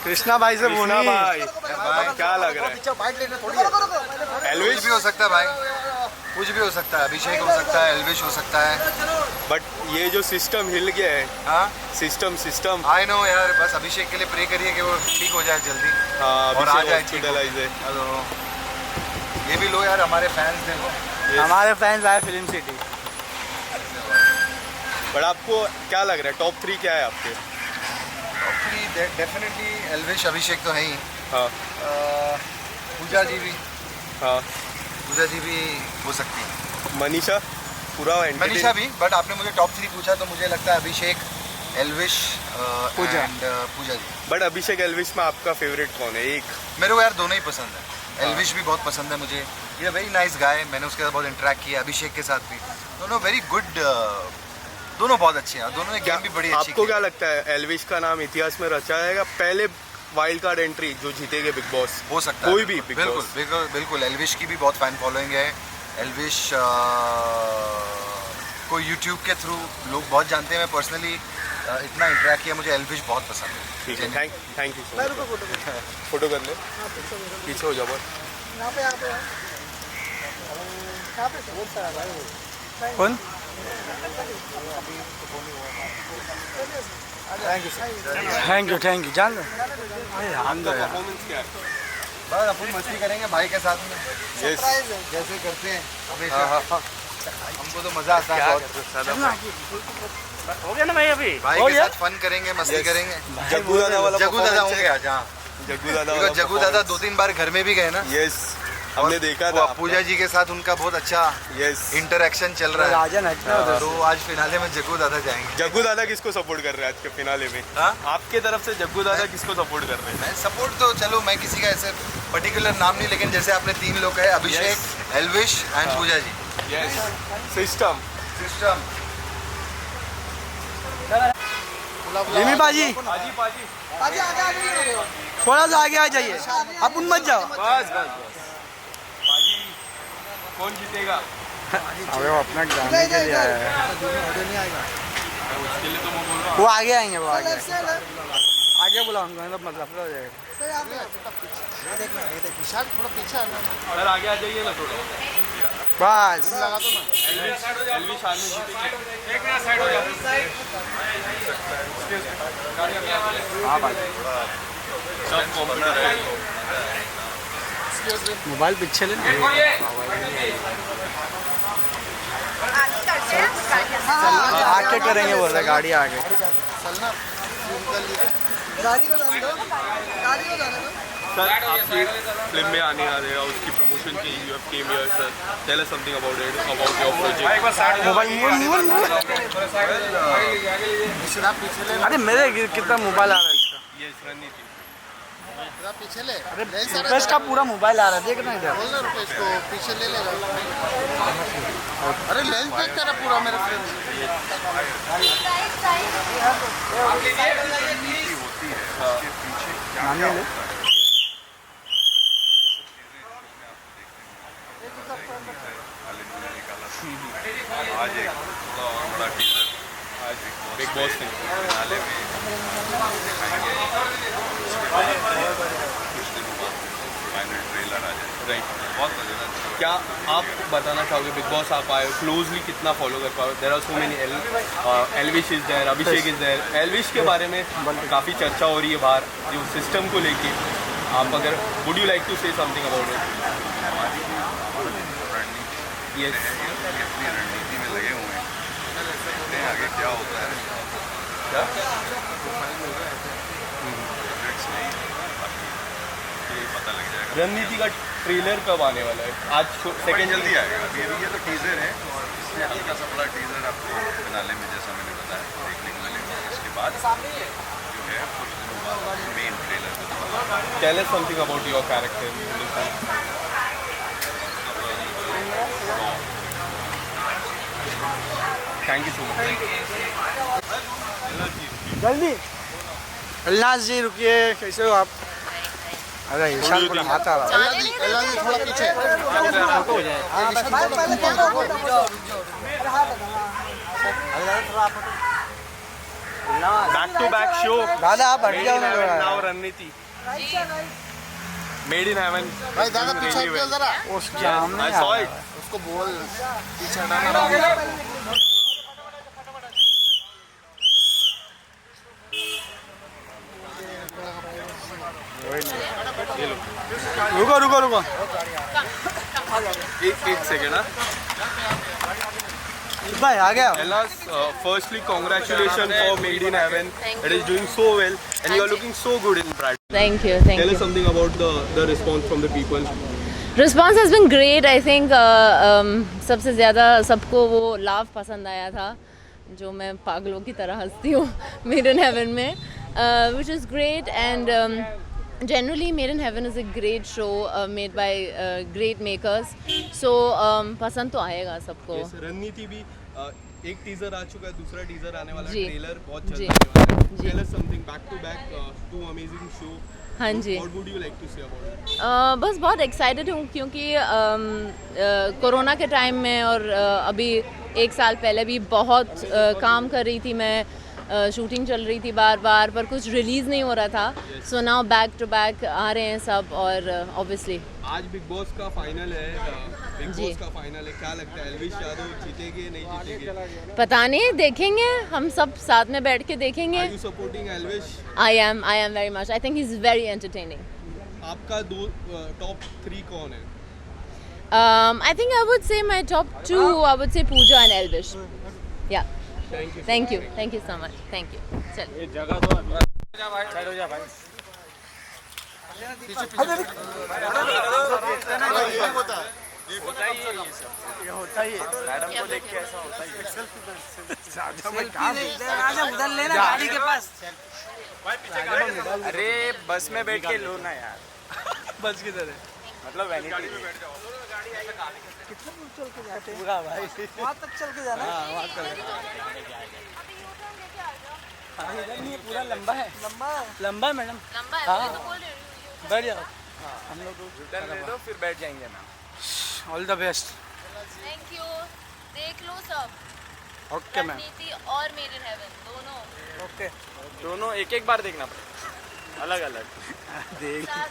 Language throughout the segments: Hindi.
कृष्णा भाई से कृष्णा बोलिए। भाई क्या लग रहा है? एल्विश भी हो सकता है भाई, कुछ भी हो सकता है, अभिषेक हो सकता है, एल्विश हो सकता है। बट ये जो सिस्टम हिल गया है, हाँ सिस्टम आई नो यार, बस अभिषेक के लिए प्रे करिए कि वो ठीक हो जाए जल्दी। हाँ, और आ जाए ठीक हो। हॉस्पिटलाइज है। हेलो, ये भी लो यार, हमारे फैंस देखो। हमारे फैंस आए फिल्म सिटी। बट आपको क्या लग रहा है, टॉप 3 क्या है आपके? डेफिनेटली एल्विश, अभिषेक तो है ही। हाँ पूजा जी भी, हाँ, पूजा जी भी हो सकती है। मनीषा पूरा मनीषा भी, बट आपने मुझे टॉप 3 पूछा तो मुझे लगता है अभिषेक, एल्विश पूजा। एंड पूजा जी। बट अभिषेक एल्विश में आपका फेवरेट कौन है? एक मेरे को यार दोनों ही पसंद है। एल्विश भी बहुत पसंद है मुझे, ये वेरी नाइस गाय, मैंने उसके साथ बहुत इंटरेक्ट किया। अभिषेक के साथ भी, दोनों वेरी गुड, दोनों बहुत अच्छे हैं, दोनों ने गेम भी बड़ी अच्छी आपको की। क्या लगता है एल्विश का नाम इतिहास में रचा जाएगा? पहले वाइल्ड कार्ड एंट्री जो जीतेगे बिग बॉस हो सकता है, कोई भी बिग बिल्कुल बॉस। बिल्कुल बिल्कुल। एल्विश की भी बहुत फैन फॉलोइंग है। एल्विश को यूट्यूब के थ्रू लोग बहुत जानते हैं। मैं पर्सनली इतना इंटरेक्ट किया, मुझे एल्विश बहुत पसंद है। ठीक है, thank you so much. Photo कर ले, पीछे हो जाओ बस। कौन? थैंक यू जान लो। परफॉर्मेंस क्या है? बस अपन मस्ती करेंगे भाई के साथ में, यस, जैसे करते हैं हमेशा। हमको तो मजा आता है बहुत। हो गया ना भाई? अभी भाई के साथ फन करेंगे, मस्ती करेंगे। जग्गू दादा वाला जग्गू दादा performance होंगे है। आज। हाँ, जग्गू दादा बिकॉज़ वाला जग्गू दादा 2-3 बार घर में भी गए ना। यस, हमने देखा था। पूजा जी के साथ उनका बहुत अच्छा यस, इंटरेक्शन चल रहा है। राजन हटना उधर। तो आज फिनाले में जग्गू दादा जाएंगे। जग्गू दादा किसको सपोर्ट कर रहे हैं आज के फिनाले में? हाँ? आपके तरफ से जग्गू दादा किसको सपोर्ट कर रहे हैं? मैं सपोर्ट तो चलो, मैं किसी का ऐसे पर्टिकुलर नाम नहीं, लेकिन जैसे आपने 3 लोग कहे, Abhishek, Elvish and Pooja ji. Yes, system. जिमी बाजी पाजी पाजी, थोड़ा सा आगे आ जाइए, अपन मत जाओ। बस पाजी, कौन जीतेगा? अबे वो अपना गाने के लिए आया है। उसके लिए तो मैं बोल रहा हूँ। वो आगे आएंगे, वो आगे बुलाऊंगा, मतलब हो जाएगा। सर आगे आ जाइए ना थोड़ा। बस एल्विश आर्मी जीतेगी। एक मिनट साइड हो जाओ। हाँ भाई, सब कॉम्पिटिटर है। मोबाइल पीछे ले। आके करेंगे बोल रहे, गाड़ी आगे। सर आपकी फिल्म में आने आ रहेगा, उसकी प्रमोशन की you have came here sir, tell us something about it, about your project. Mobile अरे मेरे कितना मोबाइल आ रहा है इसका? ये रणनीति पीछे ले, अरे रुपेश का पूरा मोबाइल आ रहा है, देखना इधर। बोलना रुपेश को पीछे ले लेगा। अरे लेंस देख तेरा पूरा मेरे फ्रेंड। नानी ले। आज एक बड़ा टीजर आज बिग बॉस ने फिनाले में दिखाएंगे। उसके बाद कुछ दिनों बाद फाइनल ट्रेलर आ जाएगा। राइट। बहुत मजेदार। क्या आप बताना चाहोगे, बिग बॉस आप आए क्लोजली कितना फॉलो कर पाओ? There are so many, Elvish is there, Abhishek is there. Elvish के बारे में काफ़ी चर्चा हो रही है बाहर, जो सिस्टम को लेके। आप अगर would you like to say something about it? हमारी रणनीति यस, अपनी रणनीति में लगे हुए हैं, देखते हैं आगे क्या होता है। प्रोजेक्ट्स नहीं, बाकी ये पता लग जाएगा। रणनीति का ट्रेलर कब आने वाला है? आज सेकंड जल्दी आएगा। अभी ये तो टीजर है, इसमें हल्का सा बड़ा टीजर आपको फिनाले में, जैसा मैंने बताया, देखने को मिलेगा। इसके बाद जो है कुछ दिनों बाद मेन ट्रेलर को tell us something about your character. Thank you so much. जल्दी अल्लाह जी, रुकिए, कैसे हो आप? अरे ईशान को हाथ आ रहा है। थोड़ा पीछे। बैक टू बैक शो दादा आप हट जाओ ना थोड़ा। नाउ रणनीति मेड इन हेवन भाई दादा पीछे हट जरा। उसके सामने आई सॉ इट उसको बोल पीछे हटाना। रुको रुको रुको एक सेकेंड भाई आ गया Ella's, firstly, congratulations for Made in Heaven. It is doing so well, and you are looking so good in Pride. Thank you, thank Tell us you. something about the response from the people. Response has been great. I think सबसे ज़्यादा सबको वो लाव पसंद आया था जो मैं पागलों की तरह हंसती हूँ Made in Heaven में, which is great. And generally Made in Heaven is a great show made by great makers. So पसंद तो आएगा सबको. Yes, रणनीति भी एक टीजर आ चुका है, दूसरा टीजर आने वाला है, जी, ट्रेलर बहुत जल्द जी, आने वाला है. जी. Tell us something back to back, two amazing show. हाँ जी. What would you like to say about it? बस बहुत एक्साइटेड हूँ क्योंकि कोरोना के टाइम में और अभी एक साल पहले भी बहुत काम कर रही थी मैं. शूटिंग चल रही थी बार बार पर कुछ रिलीज़ नहीं हो रहा था. So now back to back आ रहे हैं सब. और ऑब्वियसली आज बिग बॉस का फाइनल है, बिग जी. बॉस का फाइनल है, क्या लगता है एल्विश यादव जीतेंगे नहीं जीतेंगे? पता नहीं, देखेंगे हम सब साथ में बैठ के देखेंगे. Are you supporting Elvish? I am very much. I think he is very entertaining. आपका दो टॉप 3 कौन है? I think I would say my top 2 I would say Puja and Elvish. या thank you. Thank you so much. Thank you. चल अरे बस में बैठ के लो ना यार. बस किधर है मतलब वैनिटी पूरा भाई वहाँ तक चल के जाना. हाँ वहाँ तक इधर नहीं है, पूरा लंबा है. लंबा है मैडम. हाँ बैठ जाओ. हम लोग उधर ले लो फिर बैठ जाएंगे ना. All the best. Thank you. देख लो सब. Okay ma'am. रणनीति और मेड इन हेवन दोनों ओके दोनों एक एक बार देखना पड़ेगा, अलग अलग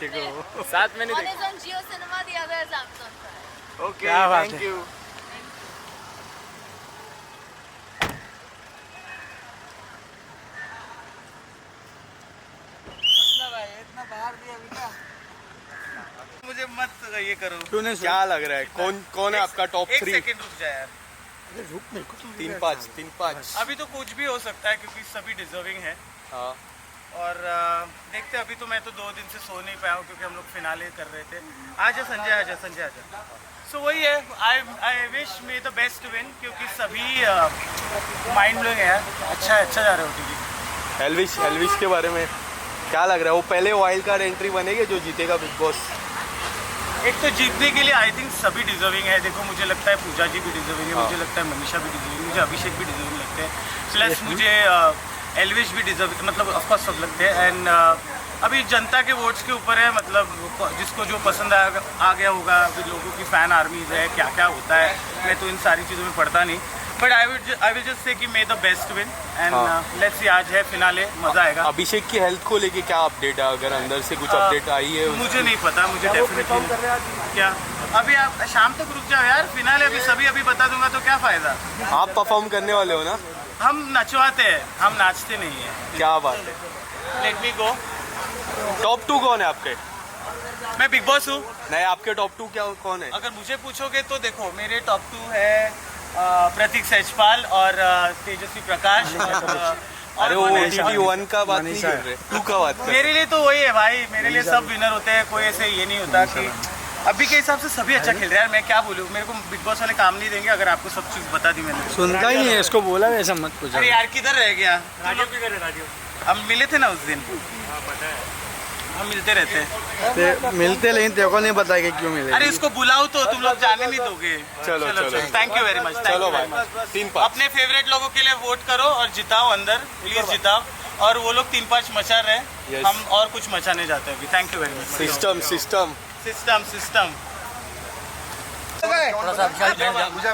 देखो साथ में नहीं देख. On Jio cinema the other is Amazon Prime. Okay क्या बात थैंक है. यू. मुझे मत ये करो. तूने क्या लग रहा है कौन है आपका टॉप 3? सेकंड रुक जा यार. 3-5 अभी तो कुछ भी हो सकता है क्योंकि सभी डिजर्विंग है. हाँ. और देखते अभी तो मैं तो 2 दिन से सो नहीं पाया हूँ क्योंकि हम लोग फिनाले कर रहे थे. आजा संजय आजा. सो वही है. I wish may the best win क्योंकि सभी माइंड ब्लोइंग है यार. अच्छा जा रहे हो टीवी. एल्विश के बारे में क्या लग रहा है? वो पहले वाइल्ड कार्ड एंट्री बनेगी जो जीतेगा बिग बॉस? एक तो जीतने के लिए आई थिंक सभी डिजर्विंग है. देखो मुझे लगता है पूजा जी भी डिजर्विंग है, मुझे लगता है मनीषा भी डिजर्विंग, मुझे अभिषेक भी डिजर्विंग लगते हैं, प्लस मुझे एल्विश भी डिजर्व मतलब ऑफकोर्स सब लगते हैं. एंड अभी जनता के वोट्स के ऊपर है. मतलब जिसको जो पसंद आ गया होगा. अभी लोगों की फ़ैन आर्मीज है, क्या क्या होता है मैं तो इन सारी चीज़ों में पढ़ता नहीं. But I will just say कि मे the best win and let's see. आज है फिनाले, मज़ा आएगा. अभिषेक की हेल्थ को लेके क्या अपडेट है? अगर अंदर से कुछ अपडेट आई है? मुझे नहीं पता. मुझे डेफिनेटली क्या अभी आप शाम तक रुक जाओ यार. फिनाले अभी बता दूंगा तो क्या फ़ायदा. आप परफॉर्म करने वाले हो ना? हम नचवाते हैं, हम नाचते नहीं हैं. क्या बात है. लेट मी गो. टॉप 2 कौन है आपके? मैं बिग बॉस हूँ. नहीं, आपके टॉप 2 क्या कौन है? अगर मुझे पूछोगे तो देखो मेरे टॉप 2 है प्रतीक सेजपाल और तेजस्वी प्रकाश. अरे वो OTT1 का बात नहीं कर रहे, 2 का बात कर रहे. मेरे लिए तो वही है भाई. मेरे लिए सब विनर होते हैं. कोई ऐसे ये नहीं होता कि अभी के हिसाब से सभी अच्छा खेल रहे हैं. मैं क्या बोलूँ, मेरे को बिग बॉस वाले काम नहीं देंगे अगर आपको सब चीज़ बता दी मैंने. सुनता ही नहीं है. इसको बोला वैसा मत पूछो. अरे यार किधर रह गया? हम मिले थे ना उस दिन. हम मिलते रहते हैं. मिलते लेकिन तेरे को नहीं पता कि क्यों मिले. अरे इसको बुलाओ तो तुम लोग जाने नहीं दोगे. चलो. Thank you very much. चलो भाई 3-5. अपने फेवरेट लोगों के लिए वोट करो और जिताओ अंदर. प्लीज जिताओ. और वो लोग 3-5 मचा रहे हैं. Yes. हम और कुछ मचाने जाते हैं अभी. Thank you very much. System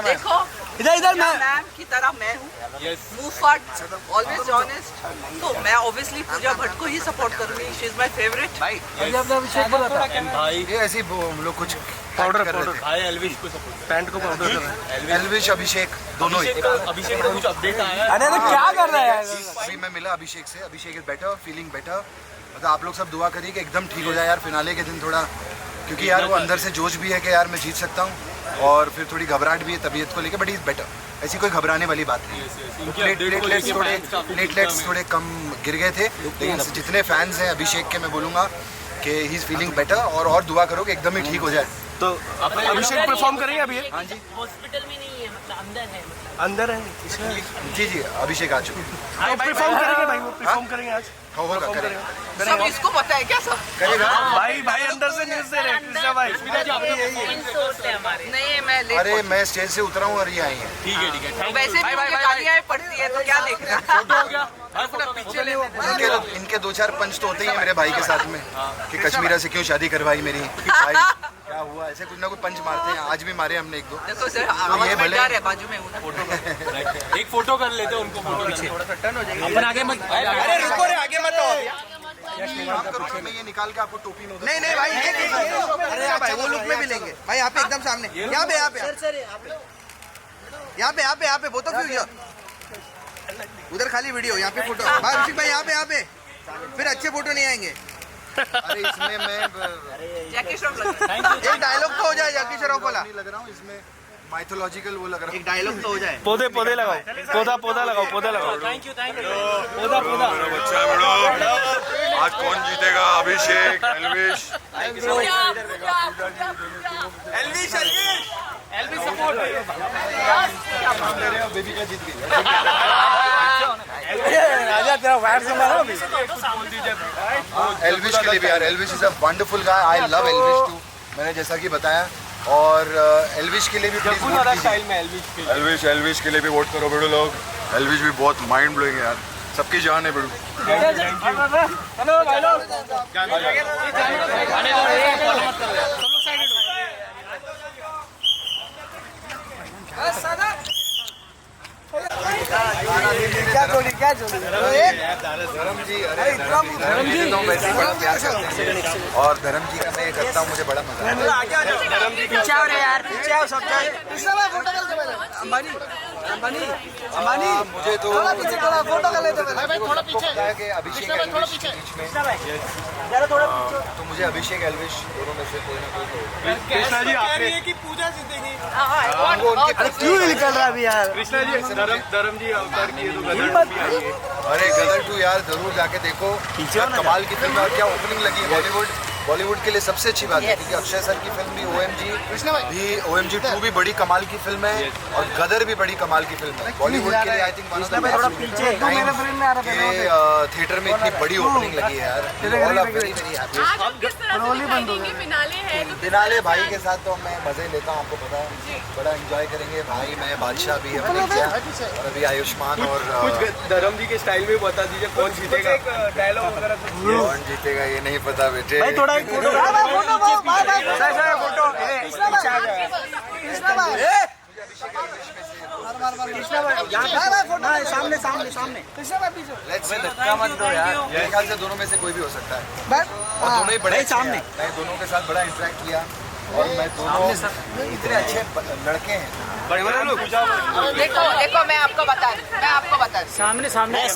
देखो इधर मैं मैम की तरह मैं हूँ, मूव फॉरवर्ड, ऑलवेज ऑनेस्ट, तो मैं ऑब्वियसली पूजा भट्ट को ही सपोर्ट करूंगी। She is my favourite. भाई भाई ये ऐसे ही हम लोग कुछ पाउडर कर रहे थे। भाई एल्विश को सपोर्ट पैंट को पाउडर कर रहा है। एल्विश अभिषेक दोनों ही। अभिषेक का कुछ अपडेट आया है? अरे तो क्या कर रहा है यार? अभी मैं मिला अभिषेक से, अभिषेक इज बेटर, फीलिंग बेटर। मतलब आप लोग सब दुआ करिए कि एकदम ठीक हो जाए यार फिनाले के दिन थोड़ा, क्योंकि यार वो अंदर से जोश भी है कि यार मैं जीत सकता हूँ, और फिर थोड़ी घबराहट भी है तबीयत को लेकर, बट इज बेटर। ऐसी कोई घबराने वाली बात नहीं है। प्लेटलेट्स थोड़े कम गिर गए थे, लेकिन जितने फैंस हैं अभिषेक के मैं बोलूँगा कि ही इज़ फीलिंग बेटर, और दुआ करो कि एकदम ही ठीक हो जाए। तो अभिषेक परफॉर्म करेंगे अभी? हाँ जी, हॉस्पिटल में नहीं है, मतलब अंदर है। अंदर है जी जी अभिषेक आ चुके हैं। तो परफॉर्म करेंगे भाई, वो परफॉर्म करेंगे आज। होगा करेगा सब इसको पता है क्या सब? करेगा। भाई अंदर से न्यूज़ दे रहे हैं कृष्णा भाई। नहीं मैं लेट अरे मैं स्टेज से उतरा हूँ और ये आई हैं। ठीक है वैसे भी मुझे गालियाँ पड़ती है तो क्या देख रहा है? इनके दो चार पंच तो होते ही हैं मेरे भाई के साथ में, कि कश्मीरा से क्यों शादी करवाई मेरी भाई, क्या हुआ, ऐसे कुछ ना कुछ पंच मारते हैं। आज भी मारे हमने एक दो। देखो सर, आवाज में डर है, बाजू में हूँ ना। एक फोटो कर लेते हैं उनको, फोटो अपन आगे मत, अरे रुको रे, आगे मत आओ। काम करो, मैं ये निकाल के आपको टोपी में। नहीं भाई, अरे अच्छा वो लुक में भी लेंगे भाई। यहाँ पे एकदम सामने, यहाँ पे वो तो फ्यूजर उधर खाली वीडियो, यहाँ पे फोटो भाई। अभिषेक भाई यहाँ पे फिर अच्छे फोटो नहीं आएंगे। अरे इसमें मैं जैकी श्रॉफ लग एक डायलॉग तो हो जाए जैकी श्रॉफ वाला, नहीं लग रहा हूँ इसमें, माइथोलॉजिकल वो लग रहा एक डायलॉग तो हो जाए। पौधे लगाओ, पौधा लगाओ। थैंक यू बच्चा बड़ो, आज कौन जीतेगा? अभिषेक, एल्विश? एल्विश सपोर्ट। बेबी का जीत गई। राजा तेरा वायर से मारो अभी। एल्विश के लिए भी यार, Elvish is a wonderful guy, I love Elvish too, मैंने जैसा कि बताया। और एल्विश के लिए भी प्लीज वोट कीजिए। स्टाइल में एल्विश एल्विश के लिए भी वोट करो बेड़ू लोग। एल्विश भी बहुत माइंड ब्लोइंग है यार, सबकी जान है बेड़ू। क्या जोड़ी धर्म जी, अरे धर्म जी तो वैसे ही बड़ा प्यार करते हैं, और धर्म जी का मैं ये करता हूँ, मुझे बड़ा मजा आता है। पीछे आओ रे यार, पीछे आओ सब। अंबानी मुझे तो फोटो कर लेते भाई, थोड़ा पीछे है कि अभिषेक एल्विश के बीच में, तो मुझे अभिषेक एल्विश दोनों में से कोई ना कोई तो कृष्णा जी आपने कि पूजा जीतेगी। वो उनके क्यों निकल रहा अभी यार? कृष्णा जी धर्म जी अवतार किए तो गदर भी आई है। अरे गदर 2 यार जरूर जाके देखो, क्या कमाल की फिल्म है, और क्या ओपनिंग लगी है। बॉलीवुड के लिए सबसे अच्छी बात है, क्योंकि अक्षय सर की फिल्म भी OMG 2 भी बड़ी कमाल की फिल्म है, और गदर भी बड़ी कमाल की फिल्म है। बॉलीवुड के लिए आई थिंक थिएटर में इतनी बड़ी ओपनिंग लगी है यार, all are very very happy. Finale भाई के साथ तो मैं मजे लेता हूँ, आपको पता है, बड़ा एंजॉय करेंगे। भाई मैं बादशाह भी हमने किया, और अभी आयुष्मान और कुछ धर्म जी के स्टाइल में बता दीजिए कौन जीतेगा, डायलॉग वगैरह। कौन जीतेगा ये नहीं पता बेटे। भाई थोड़ा एक फोटो सामने। धक्का मत दो यार, मेरे ख्याल से दोनों में से कोई भी हो सकता है, और दोनों ही बड़े सामने। मैं दोनों के साथ बड़ा इंटरेक्ट किया, और मैं दोनों इतने अच्छे लड़के हैं। देखो मैं आपको बता दूं, सामने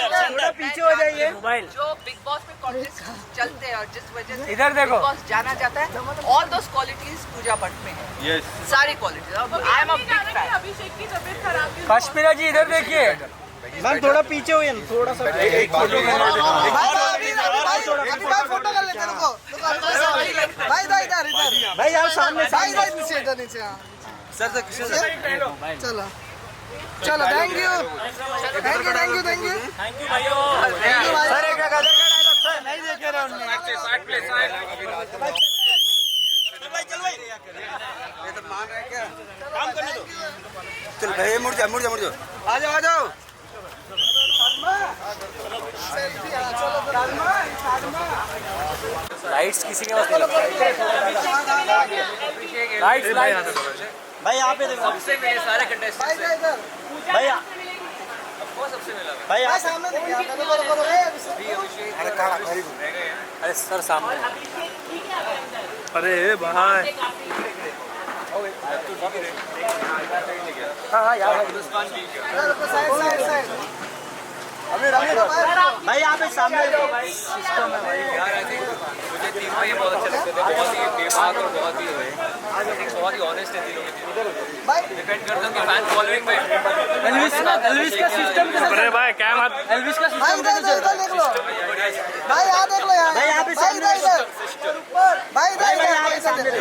सेंटर पीछे हो जाइए। जो बिग बॉस में कॉन्टेस्ट चलते हैं और जिस वजह से इधर देखो, बिग बॉस जाना जाता है, all those qualities Pooja Bhatt में है। सारी qualities, I am a big fan. Abhishek की तबीयत खराब थी। कश्मीरा जी इधर देखिए। मैम थोड़ा पीछे हुए, थोड़ा सा एक फोटो फोटो कर लेते रुको। भाई यार सामने नीचे सर चलो थैंक यू सर। एक गदर का डायलॉग सर नहीं देखे रहे उन्होंने। चल भाई ये तो मान रहा है क्या, काम करने दो। चल भाई मुड़ जा आ जाओ। लाइट्स किसी के पास नहीं लगता। लाइट्स भाई यहाँ पे देखो, सबसे मिले सारे कंटेस्टेंट्स भाई सबसे मिला भाई यहाँ सामने अरे सर सामने अरे भाई भाई यहाँ पे सामने देखो भाई। यार आई थिंक मुझे तीनों ये बहुत अच्छे लगते थे, बहुत ही बेबाक और बहुत ही ऑनेस्ट है तीनों के तीनों। डिपेंड करता है कि फैन फॉलोइंग में एल्विस का सिस्टम अरे भाई क्या मत एल्विस का सिस्टम देख लो भाई, यहाँ देख लो यार भाई यहाँ पे सामने भाई भाई यहाँ पे सामने देखो।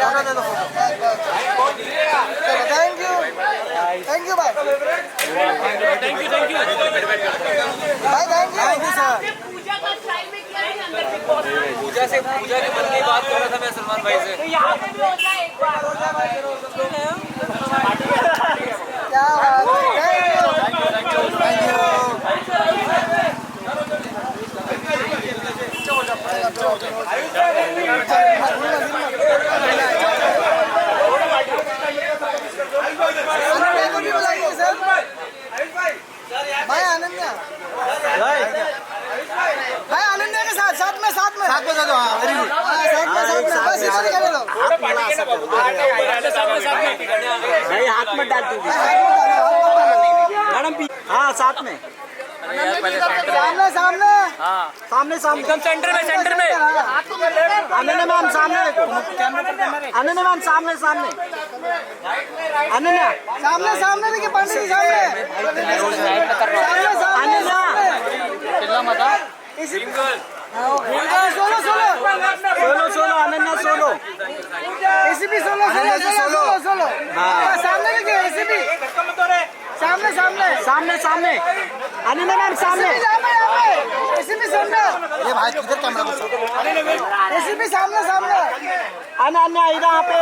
थैंक यू भाई थैंक यू भाई थैंक यू सर। पूजा के मन की बात कर रहा था मैं सलमान भाई से। क्या भाई अनन्या भाई अनन्या के साथ साथ में साथ में जाओ। हाँ वेरी गुड। बस इसलिए कर लो भाई हाथ में डाल दो मैडम। हाँ साथ में सामने सामने सामने सामने एकदम सेंटर में अनन्या मैम सामने देखो। अनन्या मैम सामने सामने अनन्या सामने सामने देखिए पंडित जी सामने Ananya solo solo solo Ananya solo ACP solo solo सामने देखिए एसीपी सामने सामने सामने सामने अनन्या मैम सामने। एसीपी सामने ये भाई किधर कैमरा में एसीपी सामने सामने अनन्या इधर पे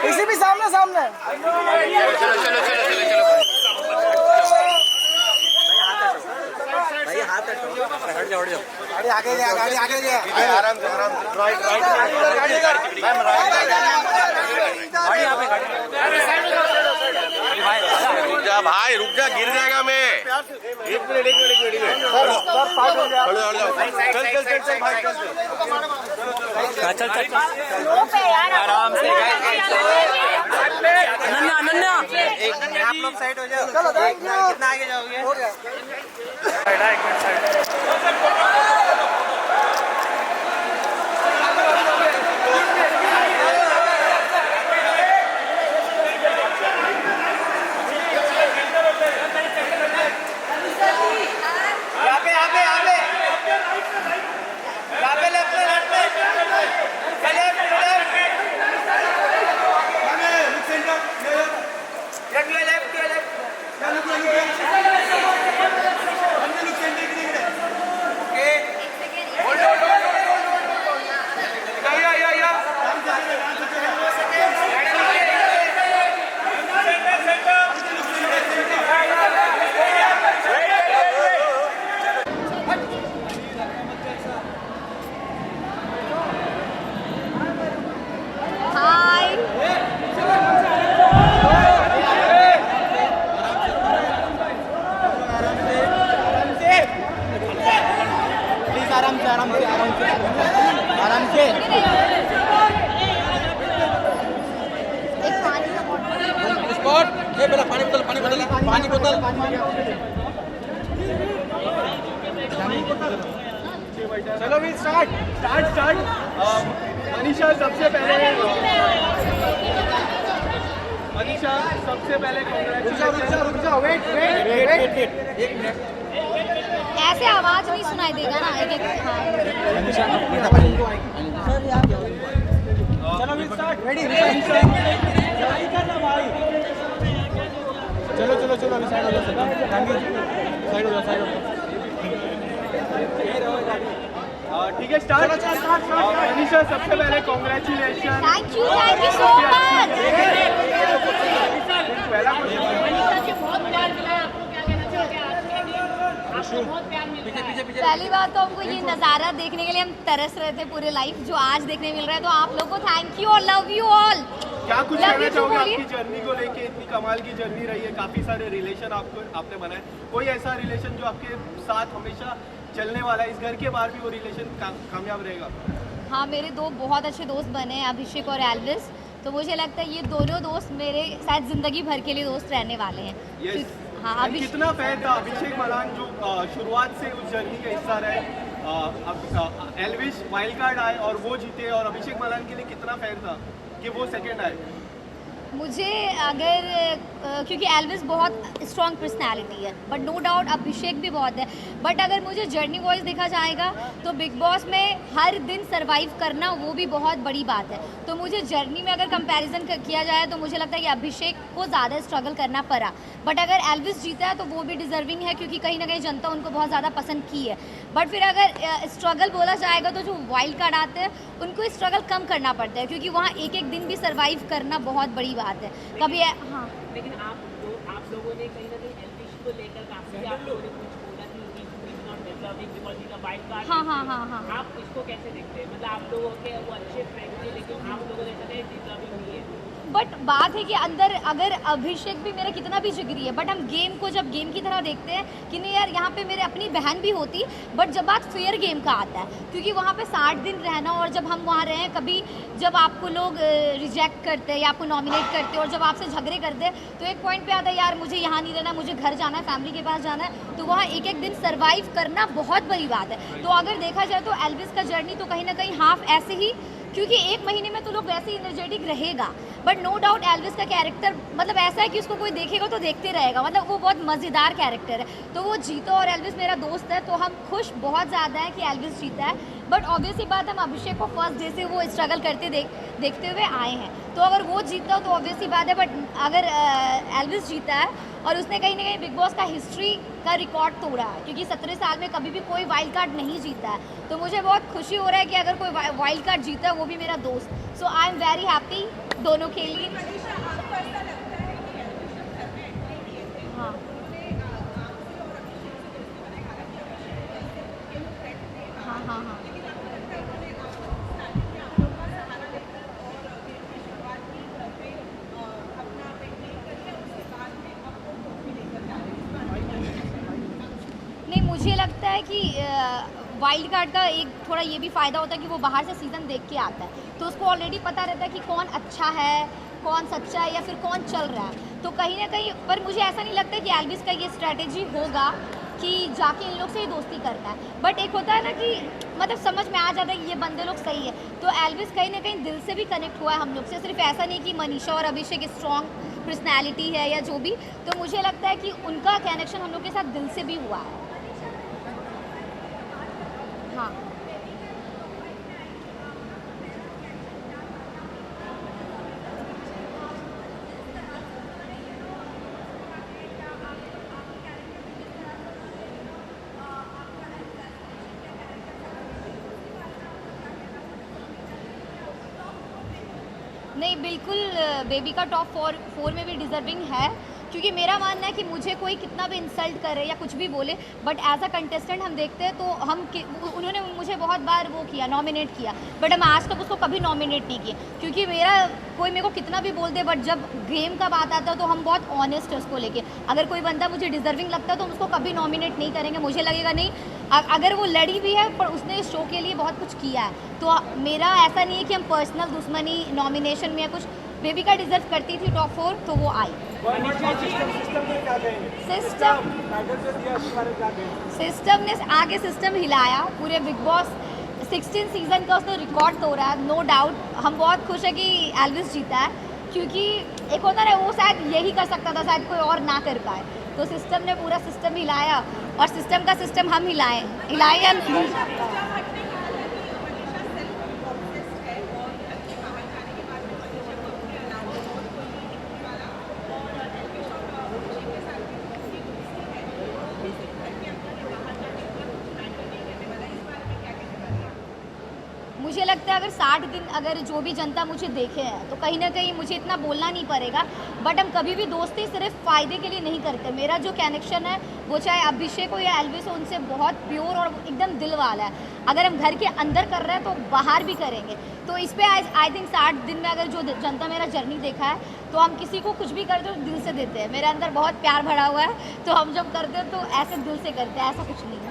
एसीपी सामने सामने भाई हाथ हट जाओ गाड़ी आगे गया आराम से राइट भाई रुक जा, गिर जाएगा मैं। एक मिनट आराम से अनन्या आप लोग साइड हो जाओ। चलो कितना आगे जाओगे? हो गया। चलो भी स्टार्ट। मनीषा सबसे पहले वेट ऐसे आवाज नहीं सुनाई देगा ना एक चलो भी स्टार्ट। रेडी चलो अभी साइड हो जाओ। साइड हो जाओ। ठीक है स्टार्ट। मनीषा सबसे पहले congratulation. Thank you so much. पहली बात तो हमको ये नज़ारा देखने के लिए हम तरस रहे थे पूरे लाइफ, जो आज देखने मिल रहा है, तो आप लोगों को थैंक यू और लव यू ऑल। क्या कुछ Love कहना you too चाहोगे बोलिए। आपकी जर्नी को लेके? इतनी कमाल की जर्नी रही है, काफी सारे रिलेशन आपने बनाए, कोई ऐसा रिलेशन जो आपके साथ हमेशा चलने वाला है, इस घर के बाहर भी वो रिलेशन कामयाब रहेगा? हाँ, मेरे दो बहुत अच्छे दोस्त बने हैं, अभिषेक और एल्विस। तो मुझे लगता है ये दोनों दोस्त मेरे शायद ज़िंदगी भर के लिए दोस्त रहने वाले हैं। Yes. हाँ, And कितना फेयर था अभिषेक मलान जो शुरुआत से उस जर्नी का हिस्सा रहे, एल्विश वाइल्ड कार्ड आए और वो जीते, और अभिषेक मलान के लिए कितना फेयर था कि वो सेकंड आए? मुझे अगर क्योंकि एल्विस बहुत स्ट्रॉन्ग पर्सनालिटी है, बट नो डाउट अभिषेक भी बहुत है। बट अगर मुझे जर्नी वाइज देखा जाएगा तो बिग बॉस में हर दिन सरवाइव करना वो भी बहुत बड़ी बात है। तो मुझे जर्नी में अगर कंपैरिजन किया जाए तो मुझे लगता है कि अभिषेक को ज़्यादा स्ट्रगल करना पड़ा। बट अगर एल्विस जीता है तो वो भी डिजर्विंग है, क्योंकि कहीं ना कहीं जनता उनको बहुत ज़्यादा पसंद की है। बट फिर अगर स्ट्रगल बोला जाएगा तो जो वाइल्ड कार्ड आते हैं उनको स्ट्रगल कम करना पड़ता है, क्योंकि वहाँ एक एक दिन भी सर्वाइव करना बहुत बड़ी बात है। कभी हाँ, लेकिन आप लोगों ने कहीं ना कहीं एल्विश को लेकर काफी आप लोगों ने कुछ बोला कि he is not deserving because he's a wild card। हाँ। आप इसको कैसे देखते हैं? मतलब आप लोगों के वो अच्छे फ्रेंड थे, लेकिन आप लोगों ने ऐसा नहीं डिजर्विंग नहीं है। बट बात है कि अंदर अगर अभिषेक भी मेरा कितना भी जिगरी है, बट हम गेम को जब गेम की तरह देखते हैं कि नहीं यार यहाँ पे मेरे अपनी बहन भी होती। बट जब बात फेयर गेम का आता है, क्योंकि वहाँ पे 60 दिन रहना, और जब हम वहाँ रहें, कभी जब आपको लोग रिजेक्ट करते हैं या आपको नॉमिनेट करते हैं और जब आपसे झगड़े करते हैं, तो एक पॉइंट पे आता है यार मुझे यहाँ नहीं रहना, मुझे घर जाना है, फैमिली के पास जाना है। तो वहाँ एक एक दिन सर्वाइव करना बहुत बड़ी बात है। तो अगर देखा जाए तो एल्विस का जर्नी तो कहीं ना कहीं हाफ ऐसे ही, क्योंकि एक महीने में तो लोग वैसे ही एनर्जेटिक रहेगा। बट नो डाउट एल्विस का कैरेक्टर मतलब ऐसा है कि उसको कोई देखेगा तो देखते रहेगा, मतलब वो बहुत मज़ेदार कैरेक्टर है। तो वो जीता, और एल्विस मेरा दोस्त है, तो हम खुश बहुत ज़्यादा है कि एल्विस जीता है। बट ऑब्वियसली बात, हम अभिषेक को फर्स्ट डे से वो स्ट्रगल करते देखते हुए आए हैं, तो अगर वो जीता तो ऑब्वियसली बात है। बट अगर एल्विस जीता है और उसने कहीं ना कहीं बिग बॉस का हिस्ट्री का रिकॉर्ड तोड़ा है, क्योंकि 17 साल में कभी भी कोई वाइल्ड कार्ड नहीं जीता है, तो मुझे बहुत खुशी हो रहा है कि अगर कोई वाइल्ड कार्ड जीता है वो भी मेरा दोस्त। सो आई एम वेरी हैप्पी दोनों के लिए। हाँ, हाँ। नहीं, मुझे लगता है कि वाइल्ड कार्ड का एक थोड़ा ये भी फ़ायदा होता है कि वो बाहर से सीज़न देख के आता है, तो उसको ऑलरेडी पता रहता है कि कौन अच्छा है, कौन सच्चा है, या फिर कौन चल रहा है। तो कहीं ना कहीं पर मुझे ऐसा नहीं लगता कि एल्विस का ये स्ट्रैटेजी होगा कि जाके इन लोग से ही दोस्ती करता है। बट एक होता है ना कि मतलब समझ में आ जाता है कि ये बंदे लोग सही है, तो एल्विस कहीं ना कहीं दिल से भी कनेक्ट हुआ है हम लोग से। सिर्फ ऐसा नहीं कि मनीषा और अभिषेक स्ट्रॉन्ग पर्सनैलिटी है या जो भी, तो मुझे लगता है कि उनका कनेक्शन हम लोग के साथ दिल से भी हुआ है। हाँ, नहीं बिल्कुल, बेबी का टॉप 4 में भी डिजर्विंग है, क्योंकि मेरा मानना है कि मुझे कोई कितना भी इंसल्ट करे या कुछ भी बोले, बट एज अ कंटेस्टेंट हम देखते हैं तो उन्होंने मुझे बहुत बार वो किया, नॉमिनेट किया, बट हम आज तक उसको कभी नॉमिनेट नहीं किए, क्योंकि कोई मेरे को कितना भी बोल दे, बट जब गेम का बात आता है तो हम बहुत ऑनेस्ट है उसको लेके। अगर कोई बंदा मुझे डिजर्विंग लगता है तो हम उसको कभी नॉमिनेट नहीं करेंगे। मुझे लगेगा नहीं, अगर वो लड़ी भी है पर उसने इस शो के लिए बहुत कुछ किया है, तो मेरा ऐसा नहीं है कि हम पर्सनल दुश्मनी नॉमिनेशन में या कुछ। बेबी का डिजर्व करती थी टॉप 4, तो वो आई। सिस्टम ने आगे सिस्टम हिलाया, पूरे बिग बॉस 16 सीजन का उसने रिकॉर्ड तोड़ा है, नो डाउट। हम बहुत खुश है कि एल्विस जीता है, क्योंकि एक होता है वो शायद यही कर सकता था, शायद कोई और ना कर पाए, तो सिस्टम ने पूरा सिस्टम हिलाया, और सिस्टम का सिस्टम हम हिलाए मुझे लगता है अगर 60 दिन अगर जो भी जनता मुझे देखे है तो कहीं ना कहीं मुझे इतना बोलना नहीं पड़ेगा, बट हम कभी भी दोस्ती सिर्फ फ़ायदे के लिए नहीं करते। मेरा जो कनेक्शन है वो चाहे अभिषेक हो या एल्विस हो, उनसे बहुत प्योर और एकदम दिल वाला है। अगर हम घर के अंदर कर रहे हैं तो बाहर भी करेंगे। तो इस पे आई थिंक 60 दिन में अगर जो जनता मेरा जर्नी देखा है, तो हम किसी को कुछ भी करते हो दिल से देते हैं। मेरे अंदर बहुत प्यार भरा हुआ है, तो हम जब करते हैं तो ऐसे दिल से करते हैं, ऐसा कुछ नहीं है।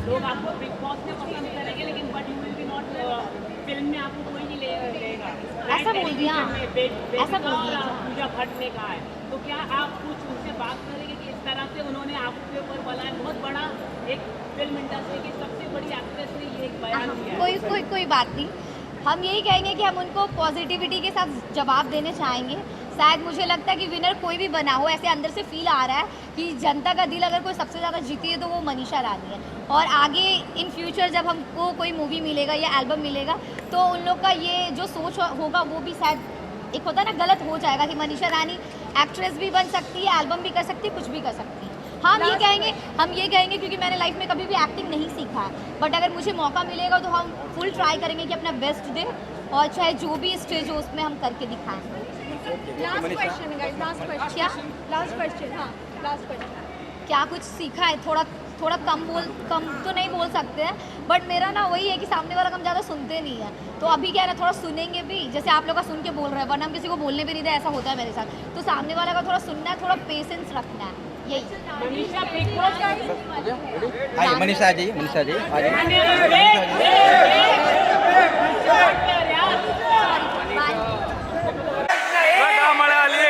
लोग आपको बिग बॉस में पसंद करेंगे, लेकिन but you will be not film में आपको कोई नहीं लेगा। ऐसा बोल दिया, ऐसा बोल दिया। पूजा भट्ट ने कहा है, तो क्या आप कुछ उनसे बात करेंगे कि इस तरह से उन्होंने आपके ऊपर बनाया? बहुत बड़ा एक फिल्म इंडस्ट्री की सबसे बड़ी एक्ट्रेस ने ये एक बयान दिया है। कोई बात नहीं, हम यही कहेंगे कि हम उनको पॉजिटिविटी के साथ जवाब देने चाहेंगे। शायद मुझे लगता है कि विनर कोई भी बना हो, ऐसे अंदर से फील आ रहा है कि जनता का दिल अगर कोई सबसे ज़्यादा जीती है तो वो मनीषा रानी है। और आगे इन फ्यूचर जब हमको कोई मूवी मिलेगा या एल्बम मिलेगा, तो उन लोग का ये जो सोच होगा वो भी शायद एक होता है ना, गलत हो जाएगा कि मनीषा रानी एक्ट्रेस भी बन सकती है, एल्बम भी कर सकती है, कुछ भी कर सकती है। हम ये कहेंगे क्योंकि मैंने लाइफ में कभी भी एक्टिंग नहीं सीखा है, बट अगर मुझे मौका मिलेगा तो हम फुल ट्राई करेंगे कि अपना बेस्ट दें, और चाहे जो भी स्टेज हो उसमें हम करके दिखाएं। Last question guys, last question. क्या लास्ट क्वेश्चन? हाँ, लास्ट क्वेश्चन। क्या कुछ सीखा है? थोड़ा कम तो नहीं बोल सकते हैं, बट मेरा ना वही है कि सामने वाला हम ज़्यादा सुनते नहीं है। तो अभी क्या है ना, थोड़ा सुनेंगे भी, जैसे आप लोग का सुन के बोल रहे हैं, वरना हम किसी को बोलने भी नहीं दे, ऐसा होता है मेरे साथ। तो सामने वाला का थोड़ा सुनना है, थोड़ा पेशेंस रखना है, यही। मनीषा बिग बॉस मनीषा जी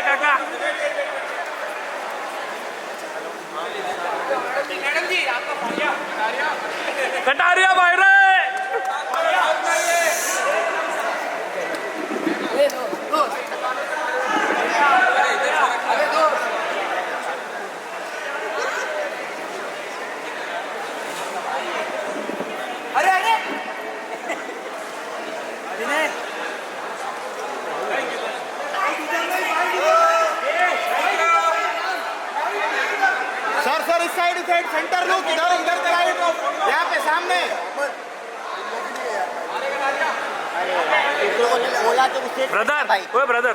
काका कटारिया बाहर सर इस साइड सेंटर लो, इधर साइड, यहाँ पे सामने ब्रदर, ओए ब्रदर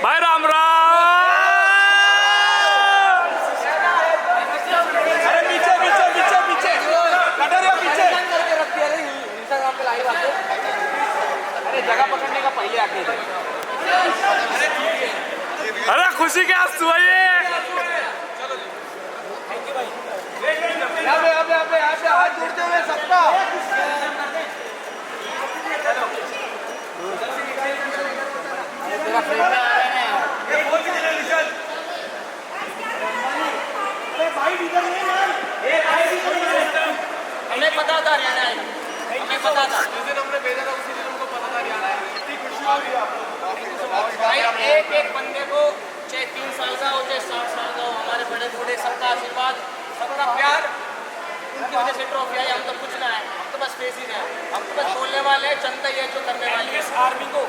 भाई, राम राम। अरे पीछे कटारिया पीछे। अरे जगह पकड़ने का पहले आके अरे खुशी के आंसू है ये। हाथ जोड़ते हुए सबका हमें पता था हरियाणा है, हमें पता था। जिस दिन हमने भेजा था उसी दिन हमको पता था हरियाणा है। भाई एक बंदे को चाहे 3 साल का हो चाहे 60 साल का हो, हमारे बड़े बूढ़े सबका आशीर्वाद, सबका प्यार, उनकी वजह से ट्रॉफी आई। हम तो कुछ ना है, हम तो बस फेस ही है, हम तो बस बोलने वाले हैं, जनता ये जो करने वाली है। आर्मी को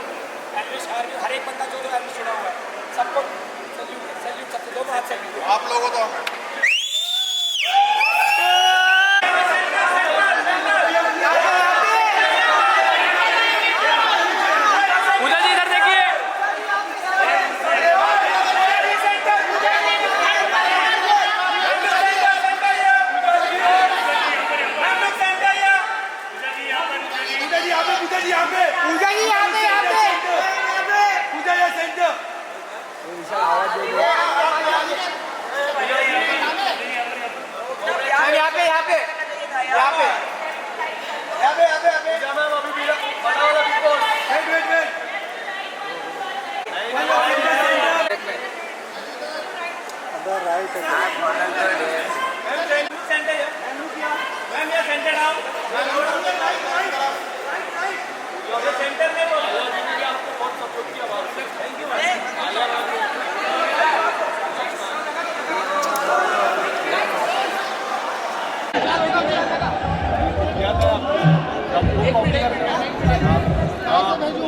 हर एक बंदा जो आर्मी चुना हुआ है, सबको सैल्यूट सबसे दोनों हाथ सैल्यूट। आप लोगों तो हमें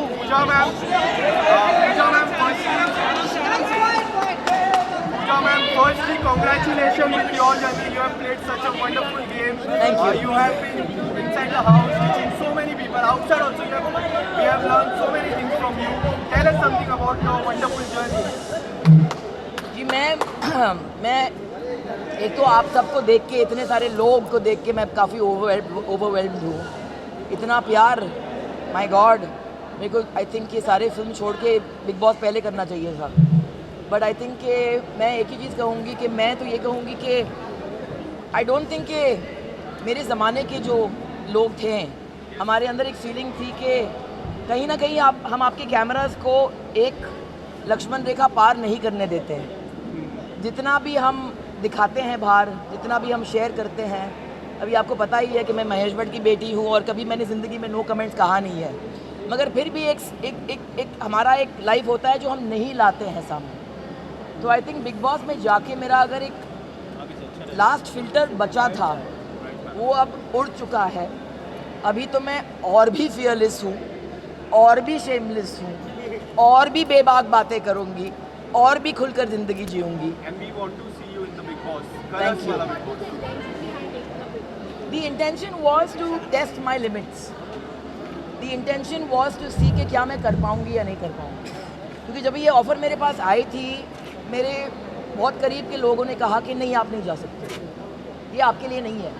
पूजा ma'am firstly congratulations with your journey. You have played such a wonderful game. Thank you. You have been inside the house teaching so many people. Outside also we have learned so many things from you. Tell us something about your wonderful journey. जी मैं एक तो आप सबको देख के, इतने सारे लोग को देख के मैं काफ़ी ओवरवेल्म्ड हूँ. इतना प्यार, माय गॉड. मेरे को आई थिंक ये सारे फिल्म छोड़ के बिग बॉस पहले करना चाहिए था. बट आई थिंक कि मैं एक ही चीज़ कहूँगी कि मैं तो ये कहूँगी कि आई डोंट थिंक कि मेरे ज़माने के जो लोग थे, हमारे अंदर एक फीलिंग थी कि कहीं ना कहीं हम आपके कैमरास को एक लक्ष्मण रेखा पार नहीं करने देते हैं. जितना भी हम दिखाते हैं बाहर, जितना भी हम शेयर करते हैं, अभी आपको पता ही है कि मैं महेश भट्ट की बेटी हूँ और कभी मैंने ज़िंदगी में नो कमेंट्स कहा नहीं है. मगर फिर भी एक हमारा एक लाइफ होता है जो हम नहीं लाते हैं सामने. तो आई थिंक बिग बॉस में जाके मेरा अगर एक लास्ट फिल्टर बचा था वो अब उड़ चुका है. अभी तो मैं और भी फियरलेस हूँ, और भी शेमलेस हूँ, और भी बेबाक बातें करूँगी, और भी खुलकर ज़िंदगी जीऊँगी. Thank you. The intention was to test my limits. The intention was to see कि क्या मैं कर पाऊँगी या नहीं कर पाऊँगी. क्योंकि जब ये ऑफ़र मेरे पास आई थी, मेरे बहुत करीब के लोगों ने कहा कि नहीं, आप नहीं जा सकते, ये आपके लिए नहीं है.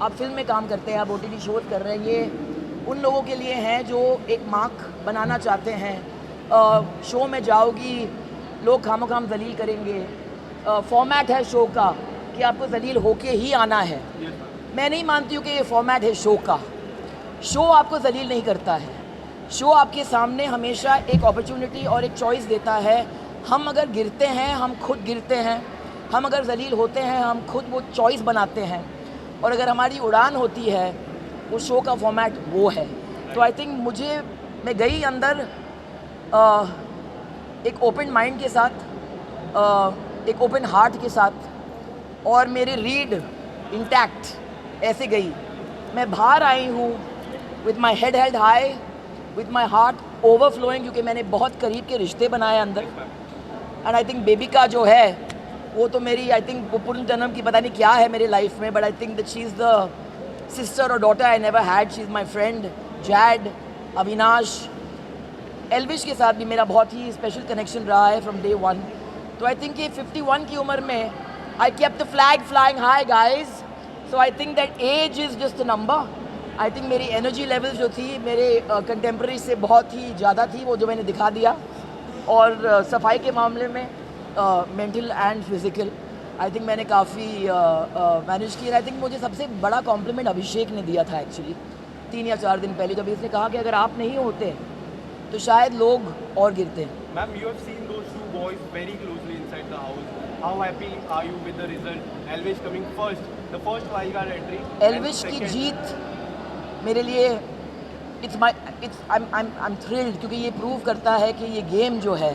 आप फिल्म में काम करते हैं, आप OTT शोज़ कर रहे हैं, ये उन लोगों के लिए हैं जो एक मार्क बनाना चाहते हैं. शो में जाओगी, लोग खामोखाम जलील करेंगे. फॉर्मेट है शो का कि आपको जलील होके ही आना है. मैं नहीं मानती हूँ कि ये फॉर्मेट है शो का. शो आपको जलील नहीं करता है. शो आपके सामने हमेशा एक अपॉर्चुनिटी और एक चॉइस देता है. हम अगर गिरते हैं, हम खुद गिरते हैं. हम अगर जलील होते हैं, हम खुद वो चॉइस बनाते हैं. और अगर हमारी उड़ान होती है, वो शो का फॉर्मेट वो है. तो आई थिंक मैं गई अंदर एक ओपन माइंड के साथ, एक ओपन हार्ट के साथ, और मेरे रीड इंटैक्ट ऐसे गई. मैं बाहर आई हूँ with my head held high, with my heart overflowing, क्योंकि मैंने बहुत करीब के रिश्ते बनाए अंदर. एंड आई थिंक बेबी का जो है वो तो मेरी, आई थिंक वो पूर्ण जन्म की पता नहीं क्या है मेरे लाइफ में. But I think that she is the sister और daughter I never had. She is my friend. Jad, Avinash, Elvish के साथ भी मेरा बहुत ही स्पेशल कनेक्शन रहा है फ्रॉम डे वन. तो आई थिंक ये 51 की उम्र में I kept the flag flying high guys. So I think that age is just a number. I think मेरी एनर्जी लेवल जो थी मेरे कंटेम्प्रेरी से बहुत ही ज़्यादा थी, वो जो मैंने दिखा दिया. और सफाई के मामले में mental and physical I think मैंने काफ़ी मैनेज किया. आई थिंक मुझे सबसे बड़ा कॉम्प्लीमेंट अभिषेक ने दिया था एक्चुअली 3 या 4 दिन पहले, जब इसने कहा कि अगर आप नहीं होते तो शायद लोग और गिरते. Ma'am, you have seen those two boys very closely inside the house. How happy are you with the result? Elvish coming first, the first wildcard entry. Elvish की जीत मेरे लिए I'm thrilled, क्योंकि ये प्रूव करता है कि ये गेम जो है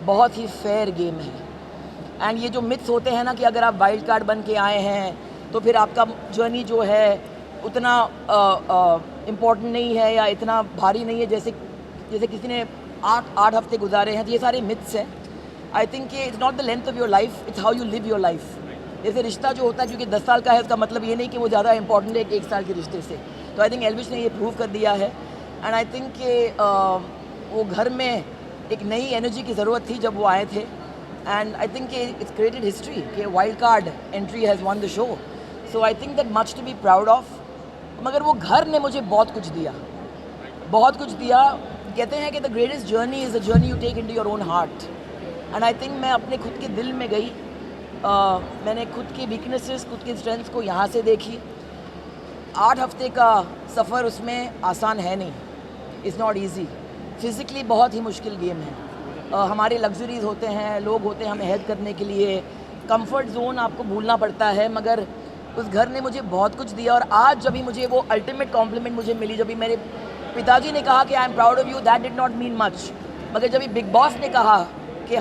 बहुत ही फेयर गेम है. एंड ये जो मिथ्स होते हैं ना कि अगर आप वाइल्ड कार्ड बन के आए हैं तो फिर आपका जर्नी जो है उतना इम्पोर्टेंट नहीं है या इतना भारी नहीं है जैसे किसी ने 8 हफ्ते गुजारे हैं. तो ये सारे मिथ्स हैं. आई think it's not the length of your life, it's how you live your life. जैसे रिश्ता जो होता है क्योंकि 10 साल का है, उसका मतलब ये नहीं कि वो ज़्यादा इंपॉर्टेंट है 1 साल के रिश्ते से. तो आई थिंक एल्विश ने ये प्रूव कर दिया है. एंड आई थिंक वो घर में एक नई एनर्जी की ज़रूरत थी जब वो आए थे. And I think it's created history कि wild card entry has won the show. So I think that much to be proud of. मगर वो घर ने मुझे बहुत कुछ दिया, बहुत कुछ दिया. कहते हैं कि the greatest journey is the journey you take into your own heart. And I think मैं अपने खुद के दिल में गई. मैंने खुद की वीकनेसेस, खुद की स्ट्रेंथ्स को यहाँ से देखी. 8 हफ्ते का सफ़र उसमें आसान है नहीं. It's not easy. फिज़िकली बहुत ही मुश्किल गेम है. हमारे लग्जरीज होते हैं, लोग होते हैं हमें हेल्प करने के लिए. कंफर्ट जोन आपको भूलना पड़ता है. मगर उस घर ने मुझे बहुत कुछ दिया. और आज जब भी मुझे वो अल्टीमेट कॉम्प्लीमेंट मुझे मिली, जब भी मेरे पिताजी ने कहा कि I am proud of you, that did not mean much. मगर जब भी बिग बॉस ने कहा कि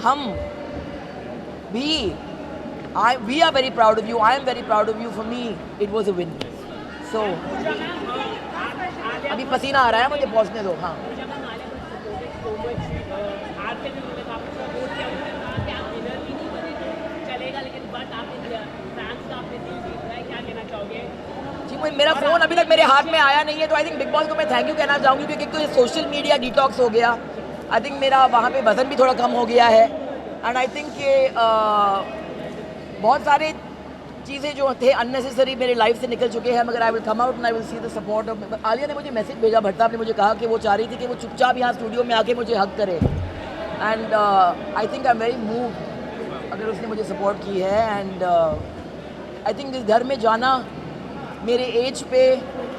we are very proud of you, I am very proud of you, for me it was a win. So अभी पसीना आ रहा है, मुझे पहुंचने दो। हाँ, जी मेरा फ़ोन अभी तक मेरे हाथ में आया नहीं है, तो आई थिंक बिग बॉस को मैं थैंक यू कहना चाहूँगी, क्योंकि एक तो ये सोशल मीडिया डिटॉक्स हो गया। आई थिंक मेरा वहाँ पे वजन भी थोड़ा कम हो गया है, एंड आई थिंक ये बहुत सारे चीज़ें जो थे अननेसेसरी मेरे लाइफ से निकल चुके हैं, मगर I will come out and I will see the support of. Alia ने मुझे मैसेज भेजा, भट्टा ने मुझे कहा कि वो चाह रही थी कि वो चुपचाप यहाँ स्टूडियो में आके मुझे हक करे, and I think I am very moved अगर उसने मुझे सपोर्ट की है। एंड आई थिंक इस घर में जाना मेरे एज पे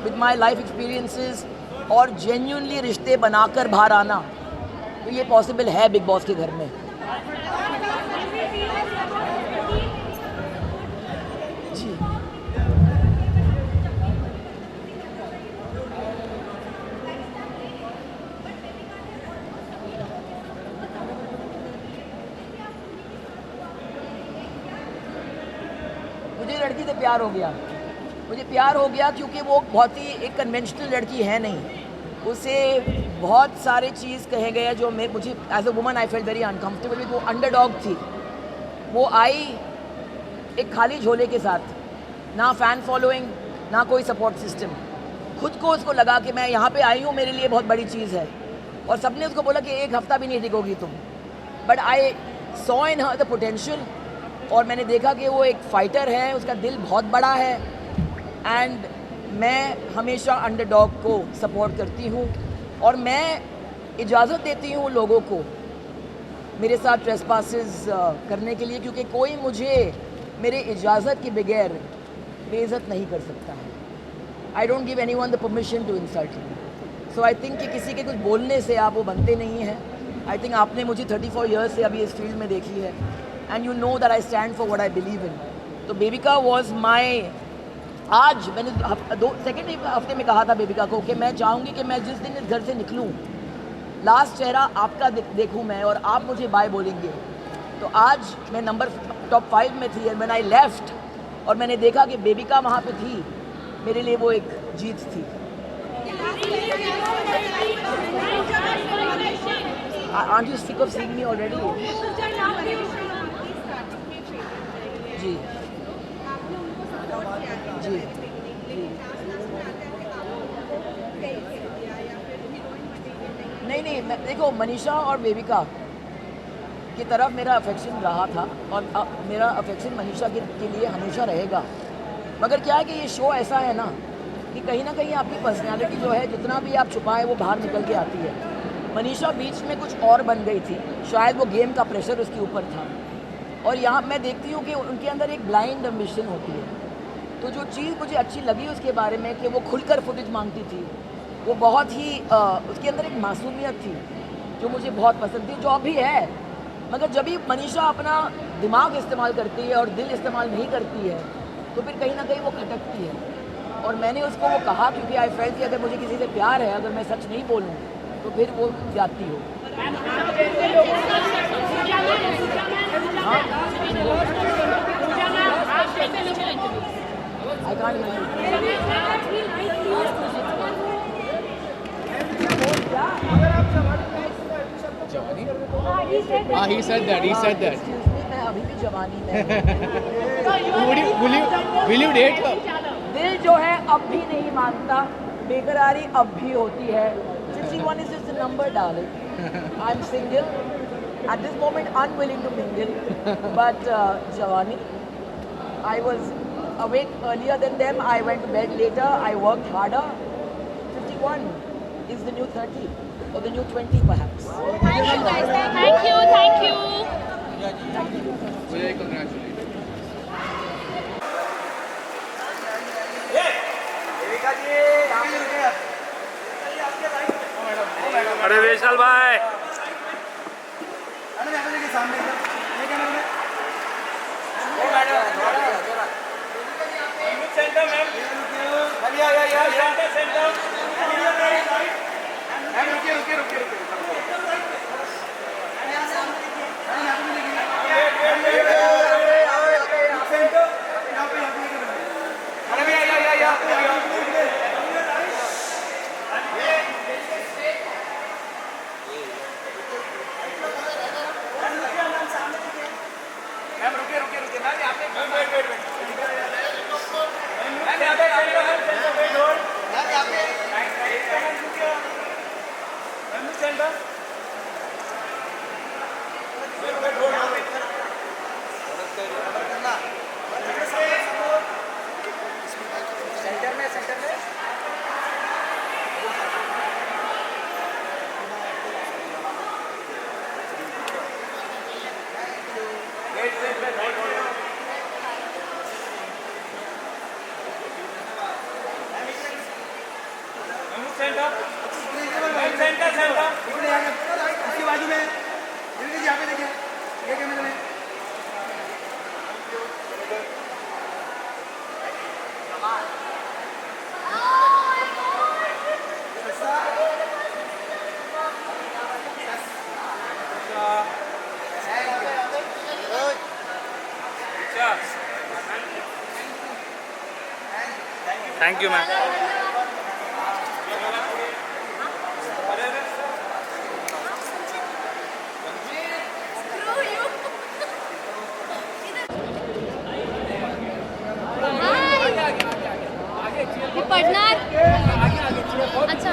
विद माई लाइफ एक्सपीरियंसेस और जेन्युइनली रिश्ते बनाकर बाहर आना, तो ये पॉसिबल है बिग बॉस के घर में। जी मुझे लड़की से प्यार हो गया, मुझे प्यार हो गया क्योंकि वो बहुत ही एक कन्वेंशनल लड़की है नहीं, उसे बहुत सारे चीज़ कहे गए जो मुझे as a woman I felt very uncomfortable with. वो अंडरडॉग थी, वो आई एक खाली झोले के साथ, ना फ़ैन फॉलोइंग ना कोई सपोर्ट सिस्टम, खुद को उसको लगा कि मैं यहाँ पे आई हूँ, मेरे लिए बहुत बड़ी चीज़ है, और सबने उसको बोला कि एक हफ़्ता भी नहीं टिकोगी तुम, but I saw in her the potential, और मैंने देखा कि वो एक फ़ाइटर है, उसका दिल बहुत बड़ा है, एंड मैं हमेशा अंडरडॉग को सपोर्ट करती हूँ, और मैं इजाज़त देती हूँ लोगों को मेरे साथ ट्रेसपासेस करने के लिए, क्योंकि कोई मुझे मेरे इजाज़त के बगैर बेइज्जत नहीं कर सकता है। I don't give anyone the permission to insult me. So I think कि किसी के कुछ बोलने से आप वो बनते नहीं हैं। आई थिंक आपने मुझे 34 ईयर्स से अभी इस फील्ड में देखी है, and you know that I stand for what I believe in. तो बेबिका वॉज माई, आज मैंने सेकेंड हफ्ते में कहा था बेबिका को कि मैं चाहूँगी कि मैं जिस दिन इस घर से निकलूँ, लास्ट चेहरा आपका देखूँ मैं, और आप मुझे बाय बोलेंगे। तो आज मैं नंबर टॉप 5 में थी, एंड व्हेन आई लेफ्ट और मैंने देखा कि बेबिका वहाँ पे थी, मेरे लिए वो एक जीत थी। Aren't you sick of seeing me already? जी जी नहीं, देखो मनीषा और बेबिका की तरफ मेरा अफेक्शन रहा था, और मेरा अफेक्शन मनीषा के लिए हमेशा रहेगा। मगर क्या है कि ये शो ऐसा है ना कि कहीं ना कहीं आपकी पर्सनालिटी जो है, जितना भी आप छुपाएं वो बाहर निकल के आती है। मनीषा बीच में कुछ और बन गई थी, शायद वो गेम का प्रेशर उसके ऊपर था, और यहाँ मैं देखती हूँ कि उनके अंदर एक ब्लाइंड एम्बिशन होती है। तो जो चीज़ मुझे अच्छी लगी उसके बारे में कि वो खुलकर फुटेज मांगती थी, वो बहुत ही उसके अंदर एक मासूमियत थी जो मुझे बहुत पसंद थी, जो अभी है। मगर जब भी मनीषा अपना दिमाग इस्तेमाल करती है और दिल इस्तेमाल नहीं करती है, तो फिर कहीं ना कहीं वो खटकती है। और मैंने उसको वो कहा, क्योंकि आई फेल्ट कि अगर मुझे किसी से प्यार है, अगर मैं सच नहीं बोलूँ तो फिर वो जाती हो। I can't hear he said that. Excuse me, मैं अभी भी जवानी में। Will you date her? दिल जो है अब भी नहीं मानता, बेकरारी अब भी होती है। 51 is just a number, darling. I'm single. At this moment, unwilling to mingle. But Javani, I was awake earlier than them. I went to bed later. I worked harder. 51 is the new 30, or the new 20, perhaps. Thank you, guys. Thank you. Thank you. Congratulations. अरे वैशाल भाई, अरे भैया इसके बाजू में यहाँ पे देखिए ये कैमरे में थैंक यू मैम। पढ़ना अच्छा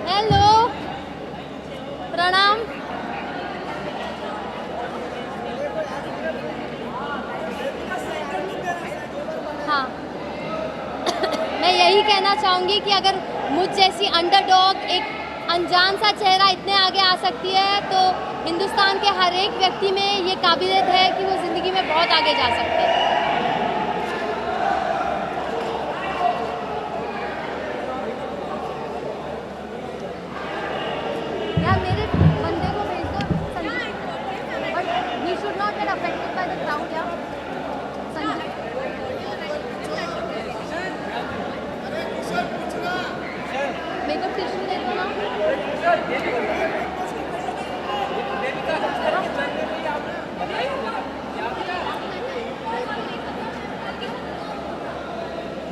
हेलो प्रणाम। हाँ मैं यही कहना चाहूँगी कि अगर मुझ जैसी अंडरडॉग एक अनजान सा चेहरा इतने आगे आ सकती है तो हिंदुस्तान के हर एक व्यक्ति में ये काबिलियत है कि वो ज़िंदगी में बहुत आगे जा सकते हैं। यार मेरे बंदे को भेज दो Sanjeev, but he should not get affected by the crowd. यार संजीव मेरे को टिश्यू दे दो ना।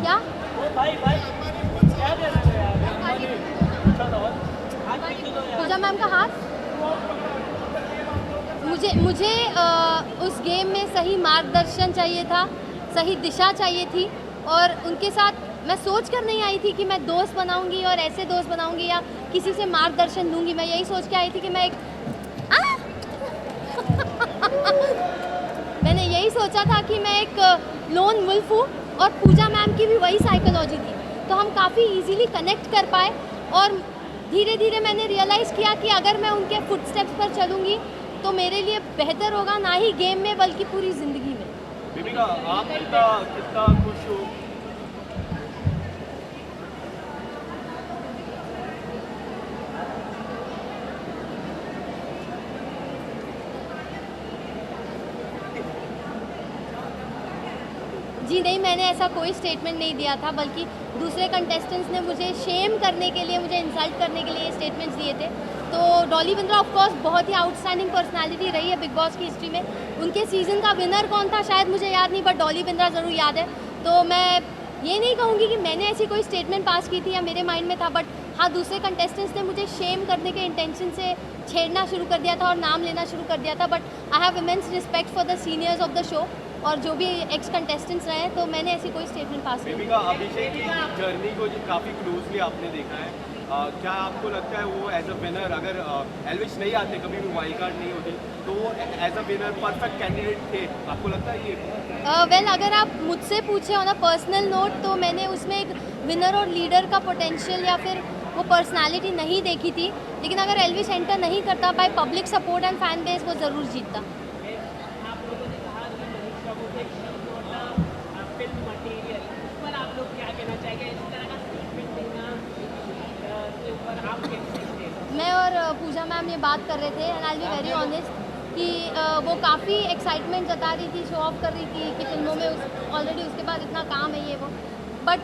क्या पूजा मैम का हाथ मुझे उस गेम में सही मार्गदर्शन चाहिए था, सही दिशा चाहिए थी और उनके साथ मैं सोच कर नहीं आई थी कि मैं दोस्त बनाऊंगी और ऐसे दोस्त बनाऊंगी या किसी से मार्गदर्शन दूंगी। मैं यही सोच के आई थी कि मैं एक मैंने यही सोचा था कि मैं एक लोन वुल्फ हूँ और पूजा मैम की भी वही साइकोलॉजी थी, तो हम काफ़ी इजीली कनेक्ट कर पाए और धीरे धीरे मैंने रियलाइज़ किया कि अगर मैं उनके फुटस्टेप्स पर चलूँगी तो मेरे लिए बेहतर होगा, ना ही गेम में बल्कि पूरी ज़िंदगी में। दीपिका आप कितना खुश हो? जी नहीं, मैंने ऐसा कोई स्टेटमेंट नहीं दिया था, बल्कि दूसरे कंटेस्टेंट्स ने मुझे शेम करने के लिए, मुझे इंसल्ट करने के लिए स्टेटमेंट्स दिए थे। तो डॉली बिंद्रा ऑफ कोर्स बहुत ही आउटस्टैंडिंग पर्सनालिटी रही है बिग बॉस की हिस्ट्री में। उनके सीज़न का विनर कौन था शायद मुझे याद नहीं, बट डॉली बिंद्रा ज़रूर याद है। तो मैं ये नहीं कहूँगी कि मैंने ऐसी कोई स्टेटमेंट पास की थी या मेरे माइंड में था, बट हाँ दूसरे कंटेस्टेंट्स ने मुझे शेम करने के इंटेंशन से छेड़ना शुरू कर दिया था और नाम लेना शुरू कर दिया था। But I have immense respect for the seniors of the show और जो भी एक्स कंटेस्टेंट्स रहे, तो मैंने ऐसी कोई स्टेटमेंट पास नहीं। दीपिका अभिषेक की जर्नी को काफ़ी क्लोजली आपने देखा है, क्या आपको लगता है वो एज अ विनर, अगर एल्विश नहीं आते, कभी भी वाइल्ड कार्ड नहीं होती, तो वो as a winner perfect candidate थे, आपको लगता है ये? वेल अगर आप मुझसे पूछे ऑन अ पर्सनल नोट तो मैंने उसमें एक विनर और लीडर का पोटेंशियल या फिर वो पर्सनालिटी नहीं देखी थी, लेकिन अगर एल्विश एंटर नहीं करता by public support and fan base वो ज़रूर जीतता। मैं और पूजा मैम ये बात कर रहे थे and I be very honest कि वो काफ़ी एक्साइटमेंट जता रही थी, शो ऑफ कर रही थी कि फिल्मों में ऑलरेडी उसके पास इतना काम है ये वो, बट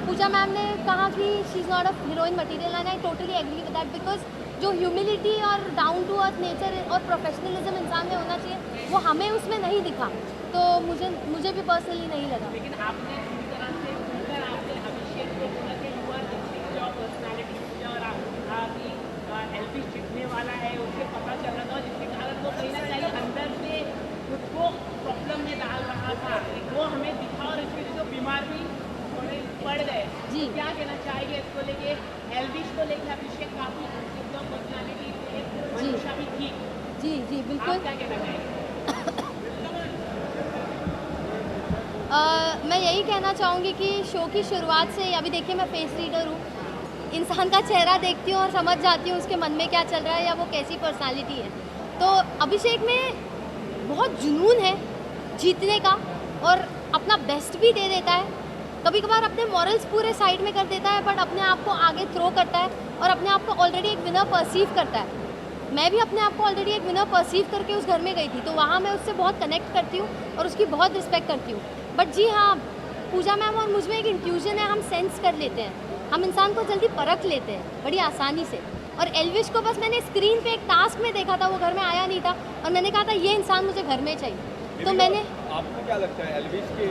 पूजा मैम ने कहा कि she is not a heroine material and I totally agree with that, because जो ह्यूमिलिटी और डाउन टू अर्थ नेचर और प्रोफेशनलिज्म इंसान में होना चाहिए वो हमें उसमें नहीं दिखा, तो मुझे भी पर्सनली नहीं लगा। लेकिन आपने अभिषेक को बोला कि यू आर पर्सनैलिटी और एल्विश जीतने वाला है उससे पता चल रहा था, जिसके कारण वो कहीं ना कहीं अंदर से खुद को प्रॉब्लम में डाल रहा था, वो हमें दिखा और इसके लिए तो बीमार भी थोड़े पड़ गए जी। क्या कहना चाहिए इसको लेके, एल्विश को लेके अभिषेक काफ़ी एकदम पर्सनैलिटी मनीषा भी थी। जी जी बिल्कुल, क्या कहना चाहिए? मैं यही कहना चाहूँगी कि शो की शुरुआत से अभी देखिए मैं फेस रीडर हूँ, इंसान का चेहरा देखती हूँ और समझ जाती हूँ उसके मन में क्या चल रहा है या वो कैसी पर्सनालिटी है। तो अभिषेक में बहुत जुनून है जीतने का और अपना बेस्ट भी दे देता है। कभी कभार अपने मॉरल्स पूरे साइड में कर देता है बट अपने आप को आगे थ्रो करता है और अपने आप को ऑलरेडी एक विनर परसीव करता है। मैं भी अपने आप को ऑलरेडी एक विनर परसीव करके उस घर में गई थी, तो वहाँ मैं उससे बहुत कनेक्ट करती हूँ और उसकी बहुत रिस्पेक्ट करती हूँ। बट जी हाँ, पूजा मैम और मुझ में एक इंट्यूजन है, हम सेंस कर लेते हैं, हम इंसान को जल्दी परख लेते हैं बड़ी आसानी से। और एल्विश को बस मैंने स्क्रीन पे एक टास्क में देखा था, वो घर में आया नहीं था और मैंने कहा था ये इंसान मुझे घर में चाहिए। तो मैंने, आपको क्या लगता है एल्विश के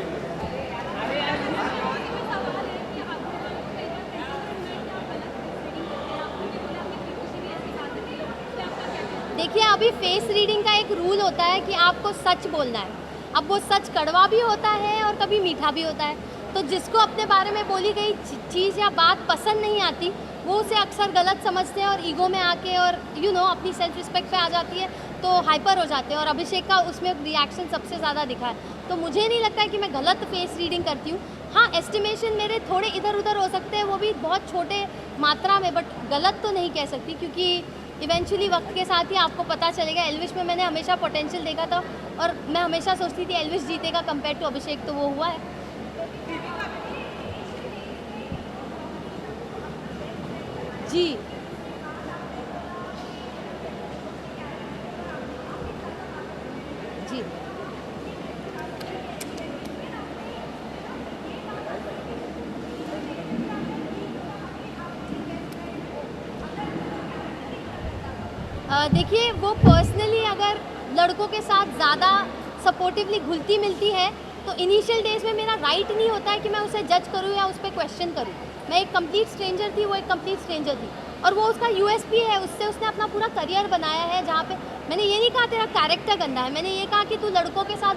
देखिए अभी फेस रीडिंग का एक रूल होता है कि आपको सच बोलना है। अब वो सच कड़वा भी होता है और कभी मीठा भी होता है, तो जिसको अपने बारे में बोली गई चीज़ या बात पसंद नहीं आती वो उसे अक्सर गलत समझते हैं और ईगो में आके और अपनी सेल्फ रिस्पेक्ट पे आ जाती है तो हाइपर हो जाते हैं। और अभिषेक का उसमें रिएक्शन सबसे ज़्यादा दिखा है, तो मुझे नहीं लगता है कि मैं गलत फेस रीडिंग करती हूँ। हाँ, एस्टिमेशन मेरे थोड़े इधर उधर हो सकते हैं, वो भी बहुत छोटे मात्रा में, बट गलत तो नहीं कह सकती क्योंकि इवेंचुअली वक्त के साथ ही आपको पता चलेगा। एल्विश में मैंने हमेशा पोटेंशियल देखा था और मैं हमेशा सोचती थी एल्विश जीतेगा कंपेयर टू अभिषेक, तो वो हुआ है। जी जी देखिए वो पर्सनली अगर लड़कों के साथ ज़्यादा सपोर्टिवली घुलती मिलती है तो इनिशियल डेज में मेरा राइट नहीं होता है कि मैं उसे जज करूँ या उस पर क्वेश्चन करूँ। मैं एक कंप्लीट स्ट्रेंजर थी, वो एक कंप्लीट स्ट्रेंजर थी और वो उसका यूएसपी है, उससे उसने अपना पूरा करियर बनाया है। जहाँ पे मैंने ये नहीं कहा तेरा कैरेक्टर गंदा है, मैंने ये कहा कि तू लड़कों के साथ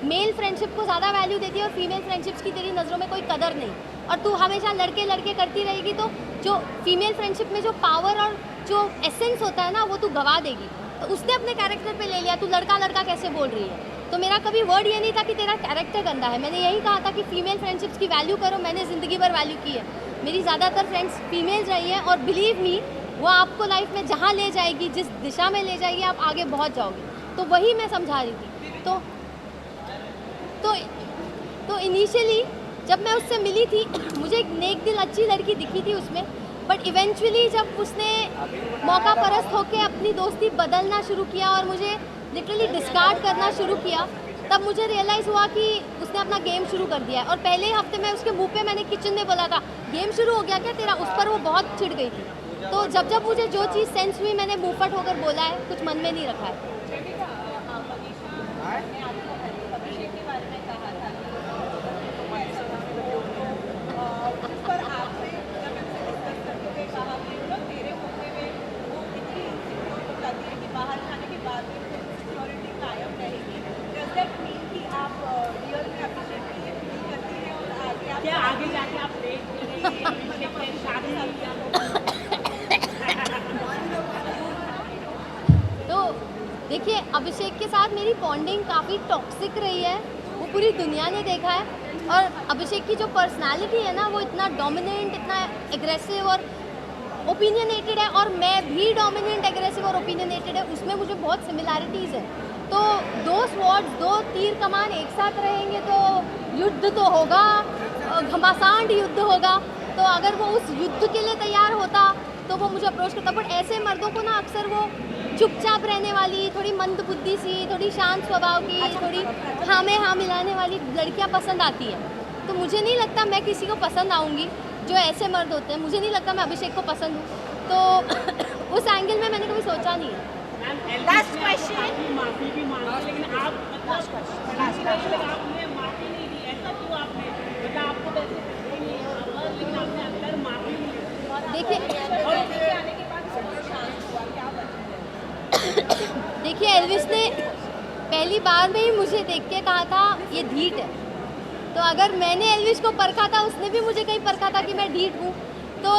मेल फ्रेंडशिप को ज़्यादा वैल्यू देती है और फीमेल फ्रेंडशिप्स की तेरी नज़रों में कोई कदर नहीं, और तू हमेशा लड़के लड़के करती रहेगी तो जो फीमेल फ्रेंडशिप में जो पावर और जो एसेंस होता है ना वो तू गवा देगी। तो उसने अपने कैरेक्टर पे ले लिया, तू लड़का लड़का कैसे बोल रही है। तो मेरा कभी वर्ड ये नहीं था कि तेरा कैरेक्टर गंदा है, मैंने यही कहा था कि फीमेल फ्रेंडशिप्स की वैल्यू करो। मैंने ज़िंदगी भर वैल्यू की है, मेरी ज़्यादातर फ्रेंड्स फीमेल्स रही हैं और बिलीव मी वो आपको लाइफ में जहाँ ले जाएगी, जिस दिशा में ले जाएगी, आप आगे पहुँच जाओगे। तो वही मैं समझा रही थी। तो इनिशियली जब मैं उससे मिली थी मुझे एक नेक दिल अच्छी लड़की दिखी थी उसमें, बट इवेंचुअली जब उसने मौका परस्त होकर अपनी दोस्ती बदलना शुरू किया और मुझे लिटरली डिस्कार्ड करना शुरू किया, तब मुझे रियलाइज़ हुआ कि उसने अपना गेम शुरू कर दिया है। और पहले ही हफ्ते में उसके मुंह पे मैंने किचन में बोला था गेम शुरू हो गया क्या तेरा, उस पर वो बहुत चिढ़ गई थी। तो जब जब मुझे जो चीज़ सेंस हुई मैंने मुंहफट होकर बोला है, कुछ मन में नहीं रखा है। क्या आगे जाके आप तो देखिए अभिषेक के साथ मेरी बॉन्डिंग काफ़ी टॉक्सिक रही है, वो पूरी दुनिया ने देखा है। और अभिषेक की जो पर्सनालिटी है ना वो इतना डोमिनेंट, इतना एग्रेसिव और ओपिनियनेटेड है, और मैं भी डोमिनेंट, एग्रेसिव और ओपिनियनेटेड है, उसमें मुझे बहुत सिमिलैरिटीज़ है। तो दो स्वॉर्ड्स, दो तीर कमान एक साथ रहेंगे तो युद्ध तो होगा, घमासान युद्ध होगा। तो अगर वो उस युद्ध के लिए तैयार होता तो वो मुझे अप्रोच करता। बट ऐसे मर्दों को ना अक्सर वो चुपचाप रहने वाली, थोड़ी मंद बुद्धि सी, थोड़ी शांत स्वभाव की, थोड़ी हाँ में हाँ मिलाने वाली लड़कियां पसंद आती है। तो मुझे नहीं लगता मैं किसी को पसंद आऊँगी जो ऐसे मर्द होते हैं। मुझे नहीं लगता मैं अभिषेक को पसंद हूँ, तो उस एंगल में मैंने कभी सोचा नहीं है। Last question. माफी भी मांगी लेकिन आप आपने माफी नहीं दी, ऐसा क्यों? आपने मतलब आपको वैसे नहीं है लेकिन आपने अंदर माफी नहीं देखिए एल्विस ने पहली बार में ही मुझे देख के कहा था ये ढीठ है। तो अगर मैंने एल्विस को परखा था, उसने भी मुझे कहीं परखा था कि मैं ढीठ हूँ, तो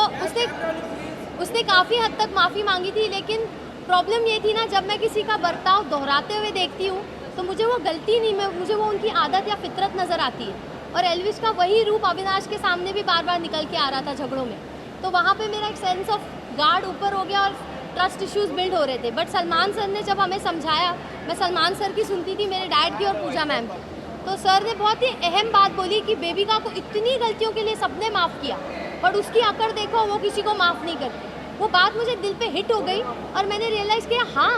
उसने काफ़ी हद तक माफ़ी मांगी थी। लेकिन प्रॉब्लम ये थी ना, जब मैं किसी का बर्ताव दोहराते हुए देखती हूँ तो मुझे वो गलती नहीं, मुझे वो उनकी आदत या फितरत नज़र आती है। और एल्विस का वही रूप अविनाश के सामने भी बार बार निकल के आ रहा था झगड़ों में। तो वहाँ पे मेरा एक सेंस ऑफ गार्ड ऊपर हो गया और ट्रस्ट इश्यूज बिल्ड हो रहे थे, बट सलमान सर ने जब हमें समझाया, मैं सलमान सर की सुनती थी, मेरे डैड की और पूजा मैम की, तो सर ने बहुत ही अहम बात बोली कि बेबिका को इतनी गलतियों के लिए सबने माफ़ किया, बट उसकी अकड़ देखो, वो किसी को माफ़ नहीं करती। वो बात मुझे दिल पे हिट हो गई और मैंने रियलाइज़ किया, हाँ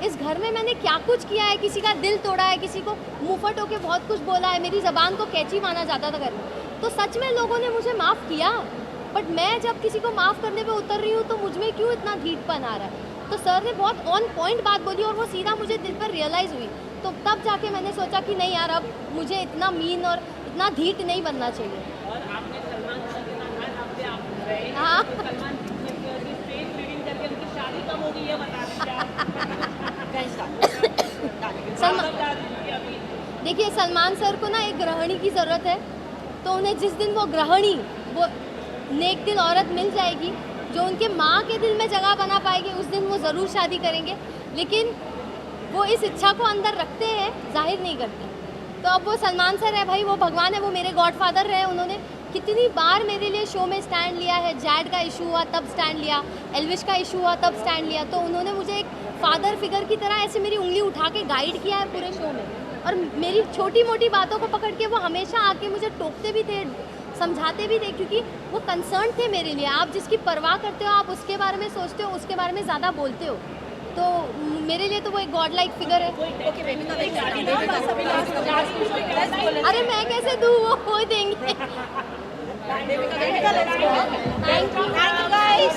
इस घर में मैंने क्या कुछ किया है, किसी का दिल तोड़ा है, किसी को मुंहफट होके बहुत कुछ बोला है, मेरी ज़बान को कैची माना जाता था घर में, तो सच में लोगों ने मुझे माफ़ किया, बट मैं जब किसी को माफ़ करने पे उतर रही हूँ तो मुझ में क्यों इतना ढीठपन आ रहा है। तो सर ने बहुत ऑन पॉइंट बात बोली और वो सीधा मुझे दिल पर रियलाइज़ हुई, तो तब जाके मैंने सोचा कि नहीं यार, अब मुझे इतना मीन और इतना ढीठ नहीं बनना चाहिए। हाँ देखिए, सलमान सर को ना एक गृहिणी की ज़रूरत है, तो उन्हें जिस दिन वो गृहिणी, वो नेक दिल औरत मिल जाएगी जो उनके माँ के दिल में जगह बना पाएगी, उस दिन वो ज़रूर शादी करेंगे, लेकिन वो इस इच्छा को अंदर रखते हैं, जाहिर नहीं करते। तो अब वो सलमान सर है भाई, वो भगवान है, वो मेरे गॉडफादर रहे, उन्होंने कितनी बार मेरे लिए शो में स्टैंड लिया है, जैड का इशू हुआ तब स्टैंड लिया, एल्विश का इशू हुआ तब स्टैंड लिया, तो उन्होंने मुझे एक फादर फिगर की तरह ऐसे मेरी उंगली उठा के गाइड किया है पूरे शो में, और मेरी छोटी मोटी बातों को पकड़ के वो हमेशा आके मुझे टोकते भी थे, समझाते भी थे, क्योंकि वो कंसर्न थे मेरे लिए। आप जिसकी परवाह करते हो, आप उसके बारे में सोचते हो, उसके बारे में ज़्यादा बोलते हो, तो मेरे लिए तो वो एक गॉड लाइक फिगर है। अरे मैं कैसे दूँ, वो देंगे। Thank you guys.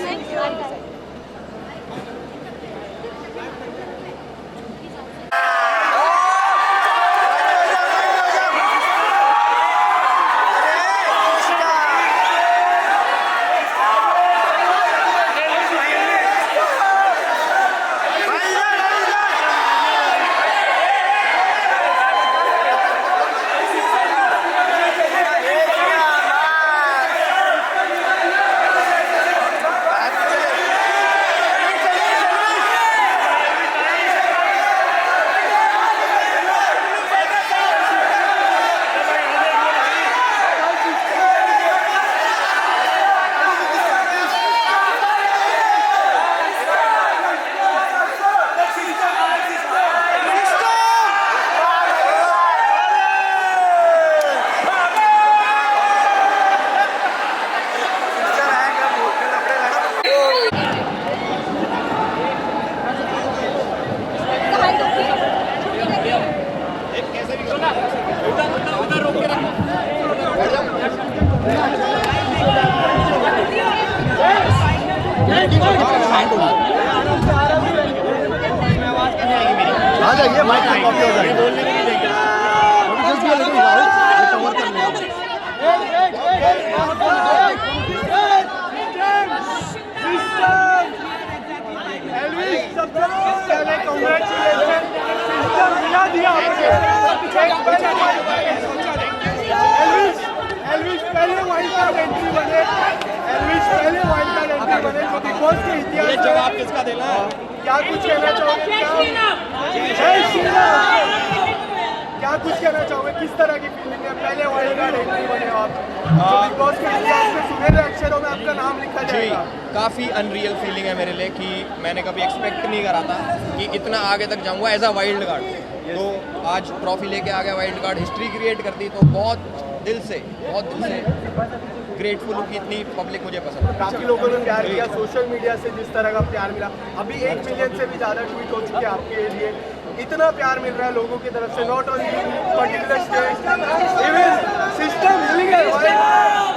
आ जाइए, माइक में कॉपी हो जाएगी, बोलने के लिए देंगे, जस्ट भी लेकिन राहुल ये कवर कर लेंगे। एल्विश सबसे पहले कांग्रेचुलेशन, सिस्टम मिला दिया एल्विश पहले वाइल्ड कार्ड एंट्री बने, एल्विश पहले वाइल्ड कार्ड एंट्री बने जो बिग बॉस के इतिहास में। जवाब किसका देना है? क्या कुछ कहना चाहोगे? जय श्री राम। क्या कुछ कहना चाहोगे, किस तरह की फीलिंग है? पहले वाइल्ड कार्ड एंट्री बने हो आप, जो बिग बॉस के इतिहास में सुनहरे अक्षरों में आपका नाम लिखा जाएगा। काफ़ी अनरियल फीलिंग है मेरे लिए कि मैंने कभी एक्सपेक्ट नहीं करा था कि इतना आगे तक जाऊंगा एज अ वाइल्ड कार्ड। तो आज ट्रॉफी लेके आ गया वाइल्ड कार्ड, हिस्ट्री क्रिएट कर दी, तो बहुत दिल से ग्रेटफुल हूँ कि इतनी पब्लिक मुझे पसंद है। काफ़ी लोगों ने प्यार किया, सोशल मीडिया से जिस तरह का प्यार मिला, अभी 1 मिलियन से भी ज़्यादा ट्वीट हो चुके हैं आपके लिए, इतना प्यार मिल रहा है लोगों की तरफ से, not only particular state, even system हिल गए।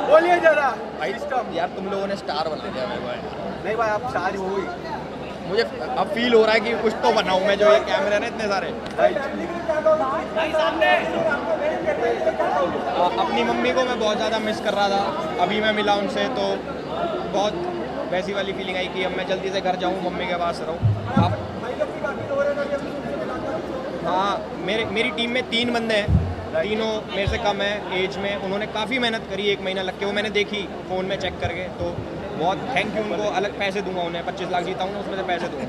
बोलिए जरा सिस्टम। यार तुम लोगों ने स्टार बना दिया मेरे भाई। नहीं भाई, आप स्टार हो ही। मुझे अब फील हो रहा है कि कुछ तो बनाऊं मैं, जो ये कैमरे हैं इतने सारे। अपनी मम्मी को मैं बहुत ज़्यादा मिस कर रहा था, अभी मैं मिला उनसे तो बहुत वैसी वाली फीलिंग आई कि अब मैं जल्दी से घर जाऊं, मम्मी के पास रहूं। अब हाँ, मेरी टीम में 3 बंदे हैं, तीनों मेरे से कम है एज में, उन्होंने काफ़ी मेहनत करी, 1 महीना लग के, वो मैंने देखी फ़ोन में चेक करके, तो बहुत थैंक यू उनको। अलग पैसे दूंगा उन्हें, 25 लाख जीता हूँ ना, उसमें से पैसे दूंगा।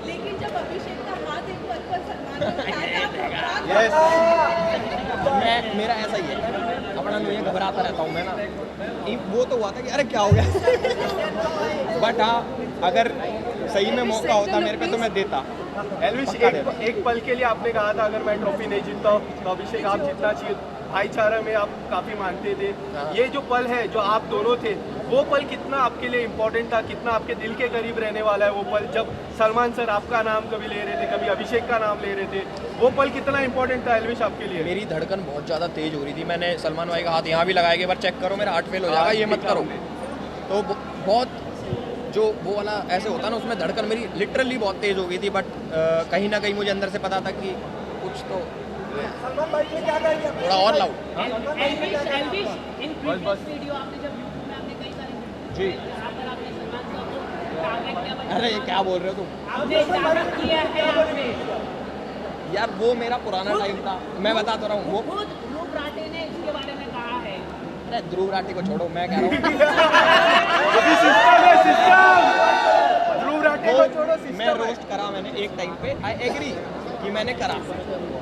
लेकिन जब अभिषेक का हाथ एक पद पर यस मैं मेरा ऐसा ही है, अपना नहीं है, घबराता रहता हूँ मैं ना। वो तो हुआ था कि अरे क्या हो गया बट हाँ, अगर सही में मौका होता मेरे पे तो मैं देता। एल्विश, एक पल के लिए आपने कहा था अगर मैं ट्रॉफी नहीं जीतता हूँ तो अभिषेक आप जीतना चाहिए, भाईचारा में आप काफ़ी मानते थे। ये जो पल है जो आप दोनों थे, वो पल कितना आपके लिए इम्पोर्टेंट था, कितना आपके दिल के करीब रहने वाला है वो पल, जब सलमान सर आपका नाम कभी ले रहे थे, कभी अभिषेक का नाम ले रहे थे, वो पल कितना इंपॉर्टेंट था एल्विश आपके लिए? मेरी धड़कन बहुत ज़्यादा तेज हो रही थी, मैंने सलमान भाई का हाथ यहाँ भी लगाया कि एक बार चेक करो मेरा हार्ट फेल हो जाएगा, ये मत करो। तो बहुत जो वो वाला ऐसे होता ना, उसमें धड़कन मेरी लिटरली बहुत तेज़ हो गई थी, बट कहीं ना कहीं मुझे अंदर से पता था कि कुछ तो थोड़ा और लाऊं। जी अरे क्या बोल रहे हो तुम? यार वो मेरा पुराना टाइम था, मैं बता तो रहा हूँ। वो ध्रुव राठे ने इसके बारे में कहा है। अरे ध्रुव राठी को छोड़ो, मैं कह रहा हूँ मैं रोस्ट करा मैंने एक टाइम पे, आई एग्री कि मैंने करा,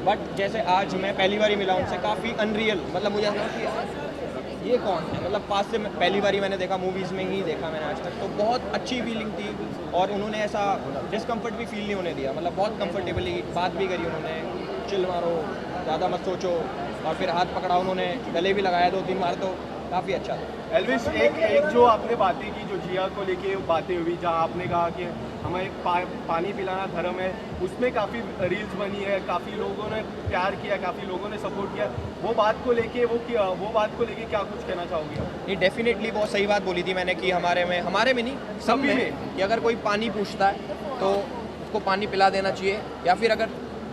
बट जैसे आज मैं पहली बार मिला उनसे, काफ़ी अनरियल, मतलब मुझे ऐसा कि ये कौन है, मतलब पास से पहली बार मैंने देखा, मूवीज़ में ही देखा मैंने आज तक, तो बहुत अच्छी फीलिंग थी। और उन्होंने ऐसा डिस्कम्फर्ट भी फील नहीं होने दिया, मतलब बहुत कंफर्टेबली बात भी करी उन्होंने, चिल मारो, ज़्यादा मत सोचो, और फिर हाथ पकड़ा उन्होंने, गले भी लगाया 2-3 बार, तो काफ़ी अच्छा था। एल्विश, एक जो आपने बातें की, जो जिया को लेके बातें हुई, जहाँ आपने कहा कि हमें पानी पिलाना धर्म है, उसमें काफ़ी रील्स बनी है, काफ़ी लोगों ने प्यार किया, काफ़ी लोगों ने सपोर्ट किया, वो बात को लेके वो बात को लेके क्या कुछ कहना चाहोगे? नहीं, डेफिनेटली बहुत सही बात बोली थी मैंने कि हमारे में नहीं, सब में, कि अगर कोई पानी पूछता है तो उसको पानी पिला देना चाहिए, या फिर अगर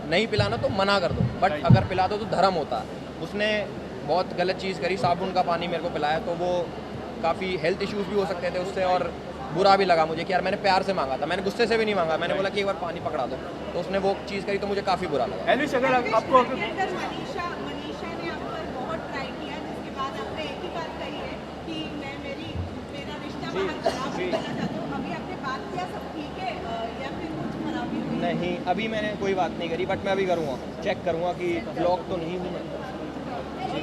नहीं पिलाना तो मना कर दो, बट अगर पिला दो तो धर्म होता है। उसने बहुत गलत चीज़ करी, साबुन का पानी मेरे को पिलाया, तो वो काफ़ी हेल्थ इश्यूज़ भी हो सकते थे उससे, और बुरा भी लगा मुझे कि यार मैंने प्यार से मांगा था, मैंने गुस्से से भी नहीं मांगा, मैंने बोला कि एक बार पानी पकड़ा दो, तो उसने वो चीज़ करी तो मुझे काफ़ी बुरा लगा। एल्विश, अगर आपको मनीषा ने आप पर बहुत ट्राई किया, जिसके बाद आपने एक ही बात कही है कि मैं मेरा रिश्ता बाहर खराब नहीं करना चाहती हूँ, अभी आपने बात किया, सब ठीक है या फिर कुछ खराबी हुई? नहीं, अभी मैंने कोई बात नहीं करी, बट मैं अभी करूँगा, चेक करूँगा कि ब्लॉक तो नहीं हूँ मैं।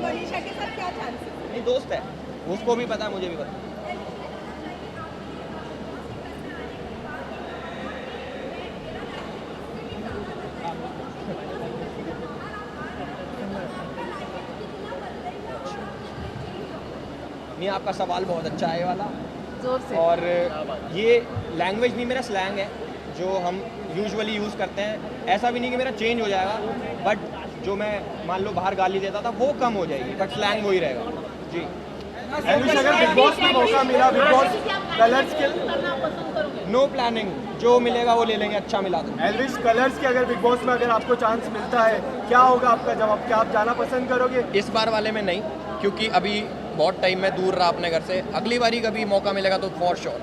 मनीषा के साथ क्या चांस है? नहीं, दोस्त है, उसको भी पता है, मुझे भी पता है। नहीं, आपका सवाल बहुत अच्छा है ये वाला, जोर से। और ये लैंग्वेज नहीं, मेरा स्लैंग है जो हम यूजुअली यूज़ करते हैं। ऐसा भी नहीं कि मेरा चेंज हो जाएगा, बट जो मैं मान लो बाहर गाली देता था वो कम हो जाएगी, बट स्लैंग वही रहेगा। जी एल्विश, अगर बिग बॉस में मौका मिला, बिग बॉस कलर्स के, नो प्लानिंग, जो मिलेगा वो ले लेंगे, अच्छा मिला तो। एल्विश, कलर्स के अगर बिग बॉस में अगर आपको चांस मिलता है, क्या होगा आपका जवाब? क्या आप जाना पसंद करोगे? इस बार वाले में नहीं, क्योंकि अभी बहुत टाइम में दूर रहा अपने घर से, अगली बारी कभी मौका मिलेगा तो फॉर श्योर।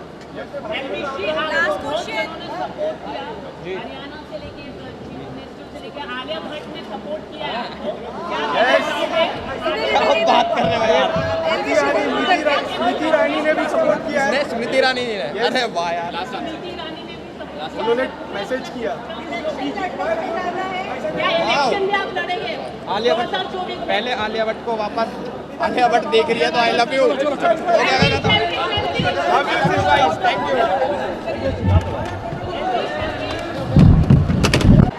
जी आलिया भट्ट ने सपोर्ट किया है, क्या बात कर रहे हो यार? स्मृति रानी ने भी सपोर्ट किया है। स्मृति ईरानी ने, अरे वाह यार, उन्होंने मैसेज किया। आलिया भट्ट, पहले आलिया भट्ट को वापस, आलिया भट्ट देख रही है तो I love you. Thank you.